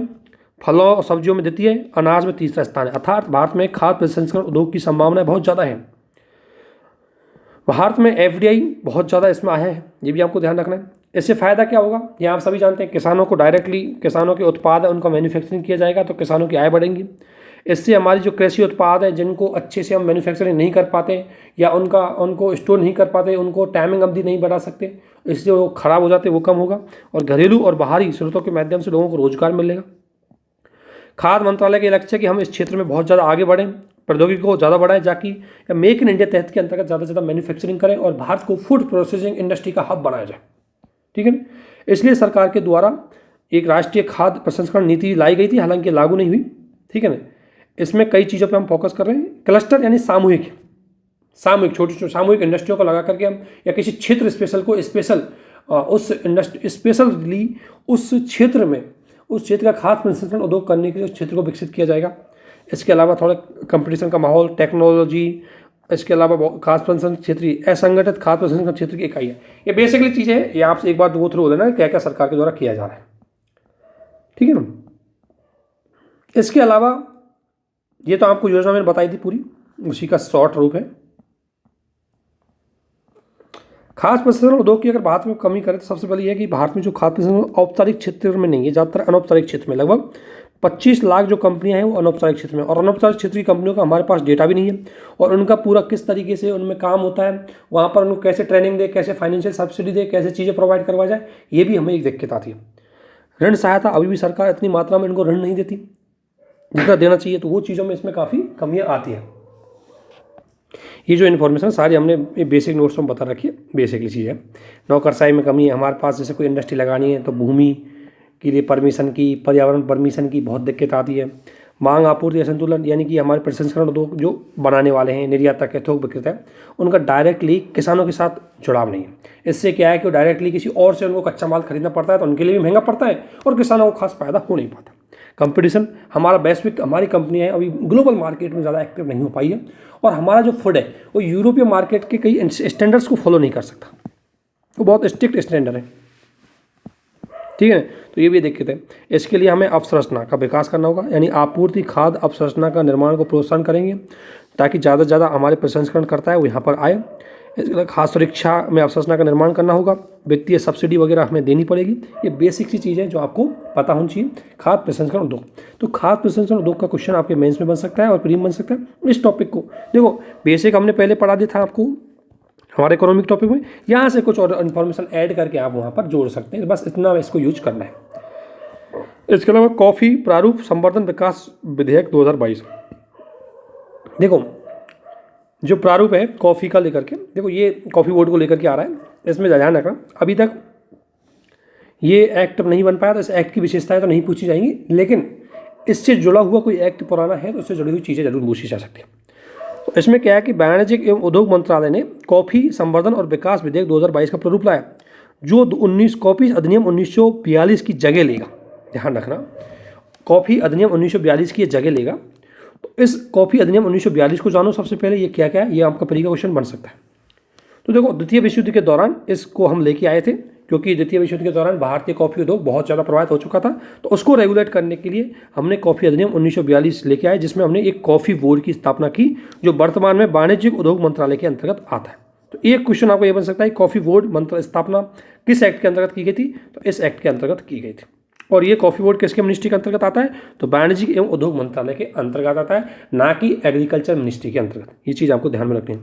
[SPEAKER 1] फलों और सब्जियों में द्वितीय है, अनाज में तीसरा स्थान है। अर्थात भारत में खाद्य प्रसंस्करण उद्योग की संभावनाएं बहुत ज़्यादा है। भारत में FDI बहुत ज़्यादा इसमें आया है, ये भी आपको ध्यान रखना है। इससे फ़ायदा क्या होगा, ये आप सभी जानते हैं, किसानों को डायरेक्टली किसानों के उत्पाद है उनका मैन्युफैक्चरिंग किया जाएगा तो किसानों की आय बढ़ेंगी। इससे हमारी जो कृषि उत्पाद है जिनको अच्छे से हम मैन्युफैक्चरिंग नहीं कर पाते या उनको स्टोर नहीं कर पाते, उनको टाइमिंग अवधि नहीं बढ़ा सकते, इससे वो खराब हो जाते, वो कम होगा। और घरेलू और बाहरी स्रोतों के माध्यम से लोगों को रोजगार मिलेगा। खाद्य मंत्रालय के लक्ष्य है कि हम इस क्षेत्र में बहुत ज़्यादा आगे बढ़ें, प्रौद्योगिकी को ज़्यादा बढ़ाएं, ताकि मेक इन इंडिया तहत के अंतर्गत ज़्यादा से ज़्यादा मैन्युफैक्चरिंग करें और भारत को फूड प्रोसेसिंग इंडस्ट्री का हब बनाया जाए। ठीक है ना। इसलिए सरकार के द्वारा एक राष्ट्रीय खाद्य प्रसंस्करण नीति लाई गई थी, हालांकि लागू नहीं हुई। ठीक है ना। इसमें कई चीज़ों पे हम फोकस कर रहे हैं। क्लस्टर यानी सामूहिक छोटी सामूहिक इंडस्ट्रियों को लगा करके हम, या किसी क्षेत्र स्पेशल को स्पेशली उस क्षेत्र में, उस क्षेत्र का खाद्य प्रसंस्करण उद्योग करने के लिए उस क्षेत्र को विकसित किया जाएगा। इसके अलावा थोड़ा कंपटीशन का माहौल, टेक्नोलॉजी, इसके अलावा खाद्य प्रसंस्करण क्षेत्र, असंगठित खाद्य प्रसंस्करण क्षेत्र की इकाई है। ये बेसिकली चीज़ें हैं, ये आपसे एक बार गो थ्रू हो लेना क्या क्या सरकार के द्वारा किया जा रहा है। ठीक है ना। इसके अलावा ये तो आपको योजना मैंने बताई थी पूरी, उसी का शॉर्ट रूप है। खाद्य प्रसंस्करण उद्योग की अगर बात में कमी करें तो सबसे पहले यह कि भारत में जो खाद्य प्रसंस्करण औपचारिक क्षेत्र में नहीं है, ज़्यादातर अनौपचारिक क्षेत्र में, लगभग 25 लाख जो कंपनियां हैं वो अनौपचारिक क्षेत्र में, और अनौपचारिक क्षेत्र की कंपनियों का हमारे पास डेटा भी नहीं है, और उनका पूरा किस तरीके से उनमें काम होता है, वहाँ पर उनको कैसे ट्रेनिंग दे, कैसे फाइनेंशियल सब्सिडी दे, कैसे चीज़ें प्रोवाइड करवा जाए, ये भी हमें एक दिक्कत आती है। ऋण सहायता, अभी भी सरकार इतनी मात्रा में इनको ऋण नहीं देती जितना देना चाहिए, तो वो चीज़ों में इसमें काफ़ी कमियाँ आती हैं। ये जो इन्फॉर्मेशन सारी हमने बेसिक नोट्स में बता रखी है, बेसिकली चीज़ है। नौकरशाही में कमी है हमारे पास, जैसे कोई इंडस्ट्री लगानी है तो भूमि के लिए परमिशन की, पर्यावरण परमिशन की बहुत दिक्कत आती है। मांग आपूर्ति असंतुलन, यानी कि हमारे प्रसंस्करण उद्योग जो बनाने वाले हैं, निर्यातक है, थोक विक्रेता है, उनका डायरेक्टली किसानों के साथ जुड़ाव नहीं है। इससे क्या है कि डायरेक्टली किसी और से उनको कच्चा माल खरीदना पड़ता है, तो उनके लिए भी महंगा पड़ता है और किसानों को खास फायदा हो नहीं पाता। कंपटीशन, हमारा वैश्विक, हमारी कंपनी है अभी ग्लोबल मार्केट में ज़्यादा एक्टिव नहीं हो पाई है, और हमारा जो फूड है वो यूरोपीय मार्केट के कई स्टैंडर्ड्स को फॉलो नहीं कर सकता, वो बहुत स्ट्रिक्ट स्टैंडर्ड है। ठीक है, तो ये भी दिक्कत है। इसके लिए हमें अवसंरचना का विकास करना होगा, यानी आपूर्ति खाद्य अवसंरचना का निर्माण को प्रोत्साहन करेंगे ताकि ज़्यादा से ज़्यादा हमारे प्रसंस्करण करता है वो यहाँ पर आए। इसके लिए खाद्य सुरक्षा में अवसंरचना का निर्माण करना होगा, वित्तीय सब्सिडी वगैरह हमें देनी पड़ेगी। ये बेसिक सी चीज़ें जो आपको पता होनी चाहिए। खाद्य प्रसंस्करण उद्योग, तो खाद्य प्रसंस्करण उद्योग का क्वेश्चन आपके मेंस में बन सकता है और प्रीम बन सकता है। इस टॉपिक को देखो, बेसिक हमने पहले पढ़ा दिया था आपको हमारे इकोनॉमिक टॉपिक में, यहाँ से कुछ और इन्फॉर्मेशन ऐड करके आप वहाँ पर जोड़ सकते हैं, बस इतना इसको यूज करना है। इसके अलावा कॉफ़ी प्रारूप संवर्धन विकास विधेयक 2022, देखो जो प्रारूप है कॉफ़ी का लेकर के, देखो ये कॉफ़ी बोर्ड को लेकर के आ रहा है, इसमें ध्यान रखना अभी तक ये एक्ट नहीं बन पाया, तो इस एक्ट की विशेषताएं तो नहीं पूछी जाएंगी, लेकिन इससे जुड़ा हुआ कोई एक्ट पुराना है तो उससे जुड़ी हुई चीज़ें जरूर पूछी जा सकती है। तो इसमें क्या है कि वाणिज्यिक एवं उद्योग मंत्रालय ने कॉफ़ी संवर्धन और विकास विधेयक 2022 का प्रारूप लाया, जो कॉफ़ी अधिनियम 1942 की जगह लेगा। ध्यान रखना, कॉफ़ी अधिनियम 1942 की जगह लेगा। तो इस कॉफ़ी अधिनियम 1942 को जानो सबसे पहले, ये क्या क्या है, ये आपका परीक्षा क्वेश्चन बन सकता है। तो देखो, द्वितीय विश्व युद्ध के दौरान इसको हम लेके आए थे, क्योंकि द्वितीय विश्व युद्ध के दौरान भारतीय कॉफ़ी उद्योग बहुत ज़्यादा प्रभावित हो चुका था, तो उसको रेगुलेट करने के लिए हमने कॉफ़ी अधिनियम 1942 लेके आए, जिसमें हमने एक कॉफ़ी बोर्ड की स्थापना की, जो वर्तमान में वाणिज्यिक उद्योग मंत्रालय के अंतर्गत आता है। तो एक क्वेश्चन आपको ये बन सकता है, कॉफ़ी बोर्ड स्थापना किस एक्ट के अंतर्गत की गई थी, तो इस एक्ट के अंतर्गत की गई थी। और ये कॉफ़ी बोर्ड किसके मिनिस्ट्री के अंतर्गत आता है, तो वाणिज्यिक एवं उद्योग मंत्रालय के अंतर्गत आता है, ना कि एग्रीकल्चर मिनिस्ट्री के अंतर्गत। ये चीज़ आपको ध्यान में रखनी है।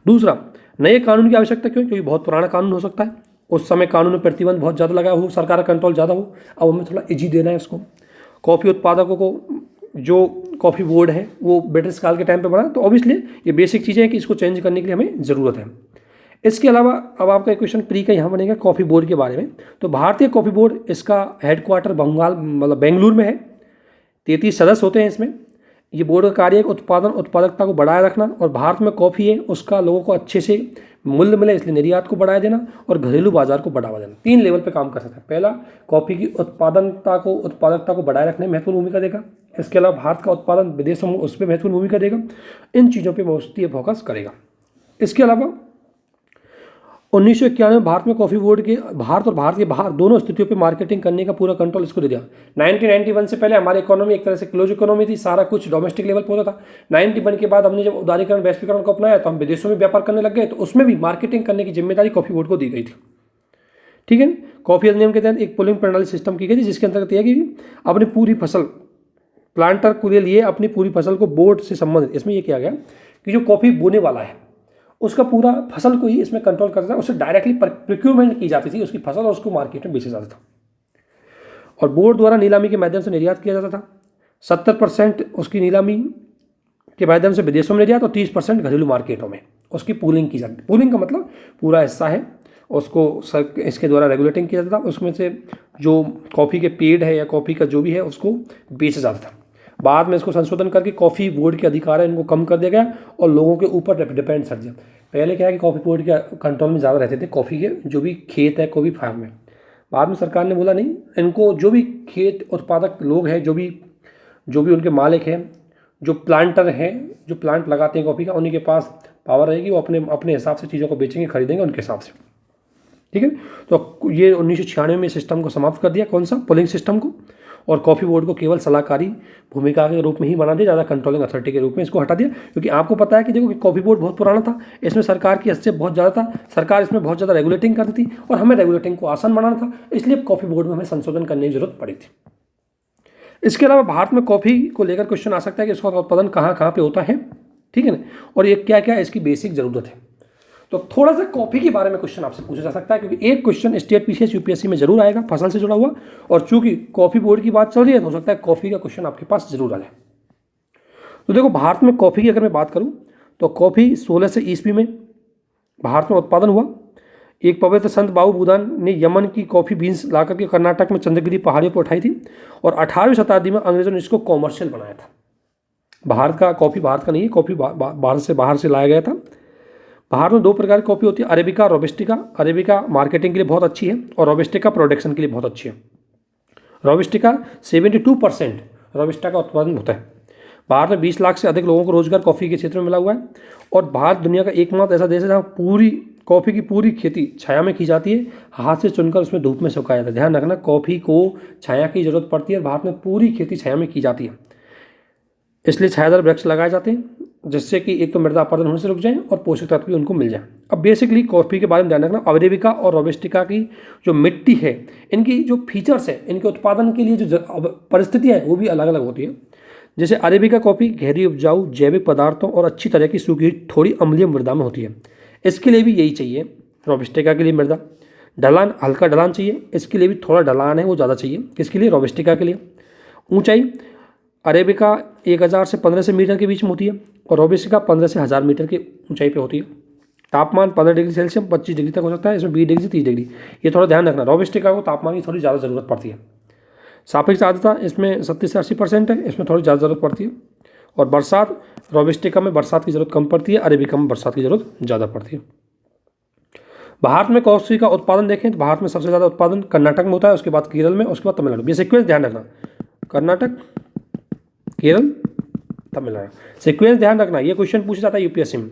[SPEAKER 1] दूसरा, नए कानून की आवश्यकता क्यों, क्योंकि बहुत पुराना कानून हो सकता है, उस समय कानून में प्रतिबंध बहुत ज़्यादा लगा हो, सरकार का कंट्रोल ज़्यादा हो। अब हमें थोड़ा इजी देना है उसको। कॉफ़ी उत्पादकों को जो कॉफ़ी बोर्ड है वो ब्रिटिश काल के टाइम पे बना, तो ऑब्वियसली ये बेसिक चीज़ें हैं कि इसको चेंज करने के लिए हमें ज़रूरत है। इसके अलावा अब आपका एक क्वेश्चन प्री का यहाँ बनेगा कॉफ़ी बोर्ड के बारे में। तो भारतीय कॉफ़ी बोर्ड, इसका हेडक्वार्टर बंगाल मतलब बेंगलुरु में है। 33 सदस्य होते हैं इसमें। ये बोर्ड का कार्य है उत्पादन उत्पादकता को बढ़ाए रखना, और भारत में कॉफ़ी है उसका लोगों को अच्छे से मूल्य मिले इसलिए निर्यात को बढ़ाया देना, और घरेलू बाजार को बढ़ावा देना। 3 लेवल पे काम कर सकता है। पहला, कॉफ़ी की उत्पादकता को बढ़ाए रखने में महत्वपूर्ण भूमिका देगा। इसके अलावा भारत का उत्पादन विदेशों में उस पर महत्वपूर्ण भूमिका देगा। इन चीज़ों पर मोस्टली फोकस करेगा। इसके अलावा 1991 में भारत में कॉफ़ी बोर्ड के भारत और भारत के बाहर दोनों स्थितियों पे मार्केटिंग करने का पूरा कंट्रोल इसको दे दिया। 1991 से पहले हमारी इकोनॉमी एक तरह से क्लोज इकोनॉमी थी, सारा कुछ डोमेस्टिक लेवल पर होता था। 91 के बाद हमने जब उदारीकरण वैश्वीकरण को अपनाया तो हम विदेशों में व्यापार करने लग गए, तो उसमें भी मार्केटिंग करने की जिम्मेदारी कॉफ़ी बोर्ड को दी गई थी। ठीक है। कॉफ़ी अधिनियम के तहत एक पुलिंग प्रणाली सिस्टम की गई थी, जिसके अंतर्गत यह कि अपनी पूरी फसल प्लांटर को लिए अपनी पूरी फसल को बोर्ड से संबंधित, इसमें यह किया गया कि जो कॉफ़ी बोने वाला है उसका पूरा फसल को ही इसमें कंट्रोल करता था। उससे डायरेक्टली प्रोक्योरमेंट की जाती थी उसकी फसल, और उसको मार्केट में बेचा जाता था। और बोर्ड द्वारा नीलामी के माध्यम से निर्यात किया जाता था। 70% उसकी नीलामी के माध्यम से विदेशों में निर्यात, और 30% घरेलू मार्केटों में उसकी पूलिंग की जाती। पूलिंग का मतलब पूरा हिस्सा है उसको इसके द्वारा रेगुलेटिंग किया जाता था। उसमें से जो कॉफ़ी के पेड़ है या कॉफ़ी का जो भी है उसको बेचा जाता था। बाद में इसको संशोधन करके कॉफ़ी बोर्ड के अधिकार है इनको कम कर दिया गया और लोगों के ऊपर डिपेंड कर दिया। पहले क्या है कि कॉफ़ी बोर्ड के कंट्रोल में ज़्यादा रहते थे कॉफ़ी के जो भी खेत है कॉफ़ी फार्म में। बाद में सरकार ने बोला नहीं, इनको जो भी खेत उत्पादक लोग हैं, जो भी उनके मालिक हैं, जो प्लांटर हैं, जो प्लांट लगाते हैं कॉफ़ी का, उन्हीं के पास पावर रहेगी, वो अपने हिसाब से चीज़ों को बेचेंगे, खरीदेंगे उनके हिसाब से। ठीक है। तो ये 1996 में सिस्टम को समाप्त कर दिया, कौन सा, पुलिंग सिस्टम को, और कॉफ़ी बोर्ड को केवल सलाहकारी भूमिका के रूप में ही बना दिया, ज़्यादा कंट्रोलिंग अथॉरिटी के रूप में इसको हटा दिया। क्योंकि आपको पता है कि देखो कि कॉफ़ी बोर्ड बहुत पुराना था, इसमें सरकार की हस्तक्षेप बहुत ज़्यादा था, सरकार इसमें बहुत ज़्यादा रेगुलेटिंग करती थी और हमें रेगुलेटिंग को आसान बनाना था, इसलिए कॉफ़ी बोर्ड में हमें संशोधन करने की जरूरत पड़ी थी। इसके अलावा भारत में कॉफ़ी को लेकर क्वेश्चन आ सकता है कि इसका उत्पादन कहाँ कहाँ पे होता है, ठीक है ना, और ये क्या क्या इसकी बेसिक ज़रूरत है। तो थोड़ा सा कॉफ़ी के बारे में क्वेश्चन आपसे पूछा जा सकता है, क्योंकि एक क्वेश्चन स्टेट पीसीएस यूपीएससी में जरूर आएगा फसल से जुड़ा हुआ, और चूंकि कॉफ़ी बोर्ड की बात चल रही है तो हो सकता है कॉफ़ी का क्वेश्चन आपके पास जरूर आ जाए। तो देखो भारत में कॉफ़ी की अगर मैं बात करूँ तो कॉफ़ी 1600 ईस्वी में भारत में उत्पादन हुआ। एक पवित्र संत बाबू बुदान ने यमन की कॉफ़ी बीन्स ला करके कर्नाटक में चंद्रगिरी पहाड़ियों पर उठाई थी, और 18वीं शताब्दी में अंग्रेजों ने इसको कॉमर्शियल बनाया था। भारत का कॉफ़ी भारत का नहीं है, कॉफ़ी बाहर से लाया गया था। भारत में 2 प्रकार की कॉफ़ी होती है, अरेबिका और रोबस्टिका। अरेबिका मार्केटिंग के लिए बहुत अच्छी है और रोबस्टिका प्रोडक्शन के लिए बहुत अच्छी है। रोबस्टिका 72% रोबस्टा का उत्पादन होता है। भारत में 20 लाख से अधिक लोगों को रोजगार कॉफ़ी के क्षेत्र में मिला हुआ है, और भारत दुनिया का एकमात्र ऐसा देश है जहाँ पूरी कॉफ़ी की पूरी खेती छाया में की जाती है, हाथ से चुनकर उसमें धूप में सुखाया जाता है। ध्यान रखना, कॉफ़ी को छाया की जरूरत पड़ती है और भारत में पूरी खेती छाया में की जाती है, इसलिए छायादार वृक्ष लगाए जाते हैं, जिससे कि एक तो मृदा अपरदन होने से रुक जाए और पोषक तत्व भी उनको मिल जाए। अब बेसिकली कॉफ़ी के बारे में ध्यान रखना, अरेबिका और रोबस्टिका की जो मिट्टी है, इनकी जो फीचर्स है, इनके उत्पादन के लिए जो परिस्थितियाँ हैं वो भी अलग अलग होती है। जैसे अरेबिका कॉफ़ी गहरी उपजाऊ जैविक पदार्थों और अच्छी तरह की सूखी थोड़ी अम्लीय मृदा में होती है, इसके लिए भी यही चाहिए। रोबस्टिका के लिए मृदा ढलान, हल्का ढलान चाहिए, इसके लिए भी थोड़ा ढलान है वो ज़्यादा चाहिए। किसके लिए, रोबस्टिका के लिए। ऊंचाई अरेबिका 1000 से 1500 मीटर के बीच में होती है, और रोबस्टिका 15 से 1000 मीटर की ऊंचाई पे होती है। तापमान 15 डिग्री सेल्सियस 25 डिग्री तक हो सकता है, इसमें 20 डिग्री से 30 डिग्री, ये थोड़ा ध्यान रखना। रोबस्टिका को तापमान की थोड़ी ज़्यादा ज़रूरत पड़ती है। सापेक्ष आर्द्रता इसमें 70 से 80% है, इसमें थोड़ी ज़्यादा ज़रूरत पड़ती है। और बरसात, रोबस्टिका में बरसात की ज़रूरत कम पड़ती है, अरेबिका में बरसात की ज़रूरत ज़्यादा पड़ती है। भारत में कॉफ़ी का उत्पादन देखें तो भारत में सबसे ज़्यादा उत्पादन कर्नाटक में होता है, उसके बाद केरल में, उसके बाद तमिलनाडु। ये सीक्वेंस ध्यान रखना, कर्नाटक, केरल, तमिलनाडु, सीक्वेंस ध्यान रखना। ये क्वेश्चन पूछा जाता है यूपीएससी में।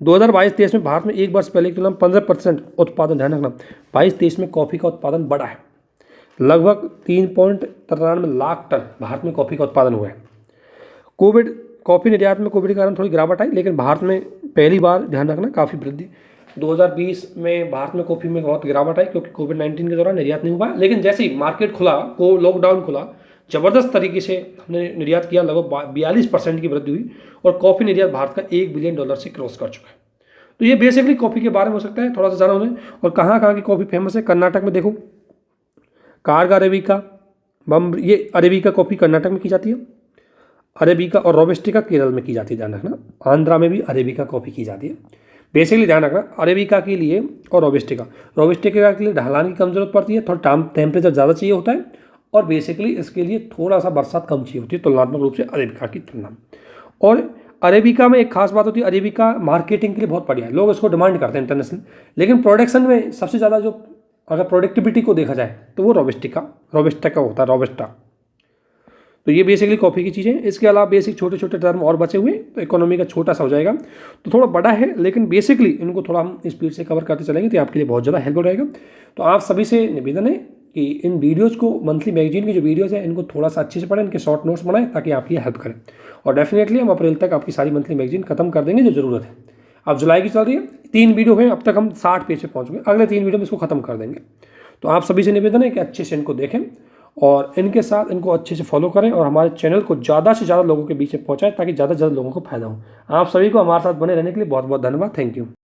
[SPEAKER 1] 2022-23 में भारत में एक वर्ष पहले की तुलना में 15% उत्पादन, ध्यान रखना, 22-23 में कॉफ़ी का उत्पादन बढ़ा है। लगभग 3.93 लाख टन भारत में कॉफ़ी का उत्पादन हुआ है। कॉफ़ी निर्यात में कोविड के कारण थोड़ी गिरावट आई, लेकिन भारत में पहली बार, ध्यान रखना, काफ़ी वृद्धि। 2020 में भारत में कॉफ़ी में बहुत गिरावट आई क्योंकि कोविड-19 के दौरान निर्यात नहीं हुआ, लेकिन जैसे ही मार्केट खुला, को लॉकडाउन खुला, ज़बरदस्त तरीके से हमने निर्यात किया, लगभग 42% की वृद्धि हुई, और कॉफ़ी निर्यात भारत का $1 बिलियन से क्रॉस कर चुका है। तो ये बेसिकली कॉफ़ी के बारे में हो सकता है थोड़ा सा जाना उन्हें। और कहाँ कहाँ की कॉफ़ी फेमस है, कर्नाटक में देखो कार्ग अरेबिका, बम, ये अरेबिका कॉफ़ी कर्नाटक में की जाती है, अरेबिका और रोबस्टिका केरल में की जाती है, ध्यान रखना। आंध्रा में भी अरेबिका कॉफ़ी की जाती है। बेसिकली ध्यान रखना अरेबिका के लिए और रोबस्टिका के लिए ढलान की कम जरूरत पड़ती है, थोड़ा टेम्परेचर ज़्यादा चाहिए होता है, और बेसिकली इसके लिए थोड़ा सा बरसात कम चाहिए होती है तुलनात्मक रूप से अरेबिका की तुलना में। और अरेबिका में एक खास बात होती है, अरेबिका मार्केटिंग के लिए बहुत बढ़िया है, लोग इसको डिमांड करते हैं इंटरनेशनल, लेकिन प्रोडक्शन में सबसे ज़्यादा जो अगर प्रोडक्टिविटी को देखा जाए तो वो रोबस्टा का होता है, रोबस्टा। तो ये बेसिकली कॉफ़ी की चीज़ें। इसके अलावा बेसिक छोटे छोटे टर्म और बचे हुए, तो इकोनॉमी का छोटा सा हो जाएगा, तो थोड़ा बड़ा है, लेकिन बेसिकली इनको थोड़ा हम स्पीड से कवर करते चलेंगे तो आपके लिए बहुत ज़्यादा हेल्पफुल रहेगा। तो आप सभी से निवेदन है कि इन वीडियोज़ को, मंथली मैगजीन की जो वीडियोज़ हैं, इनको थोड़ा सा अच्छे से पढ़ें, इनके शॉर्ट नोट्स बनाएं ताकि आपकी हेल्प करें। और डेफिनेटली हम अप्रैल तक आपकी सारी मंथली मैगजीन खत्म कर देंगे जो ज़रूरत है। अब जुलाई की चल रही है, 3 वीडियो हैं, अब तक हम 60 पेज पे पहुँच गए, अगले 3 वीडियो में इसको खत्म कर देंगे। तो आप सभी से निवेदन है कि अच्छे से इनको देखें और इनके साथ इनको अच्छे से फॉलो करें और हमारे चैनल को ज़्यादा से ज़्यादा लोगों के बीच में पहुँचाएं ताकि ज़्यादा से ज़्यादा लोगों को फायदा हो। आप सभी को हमारे साथ बने रहने के लिए बहुत बहुत धन्यवाद। Thank you.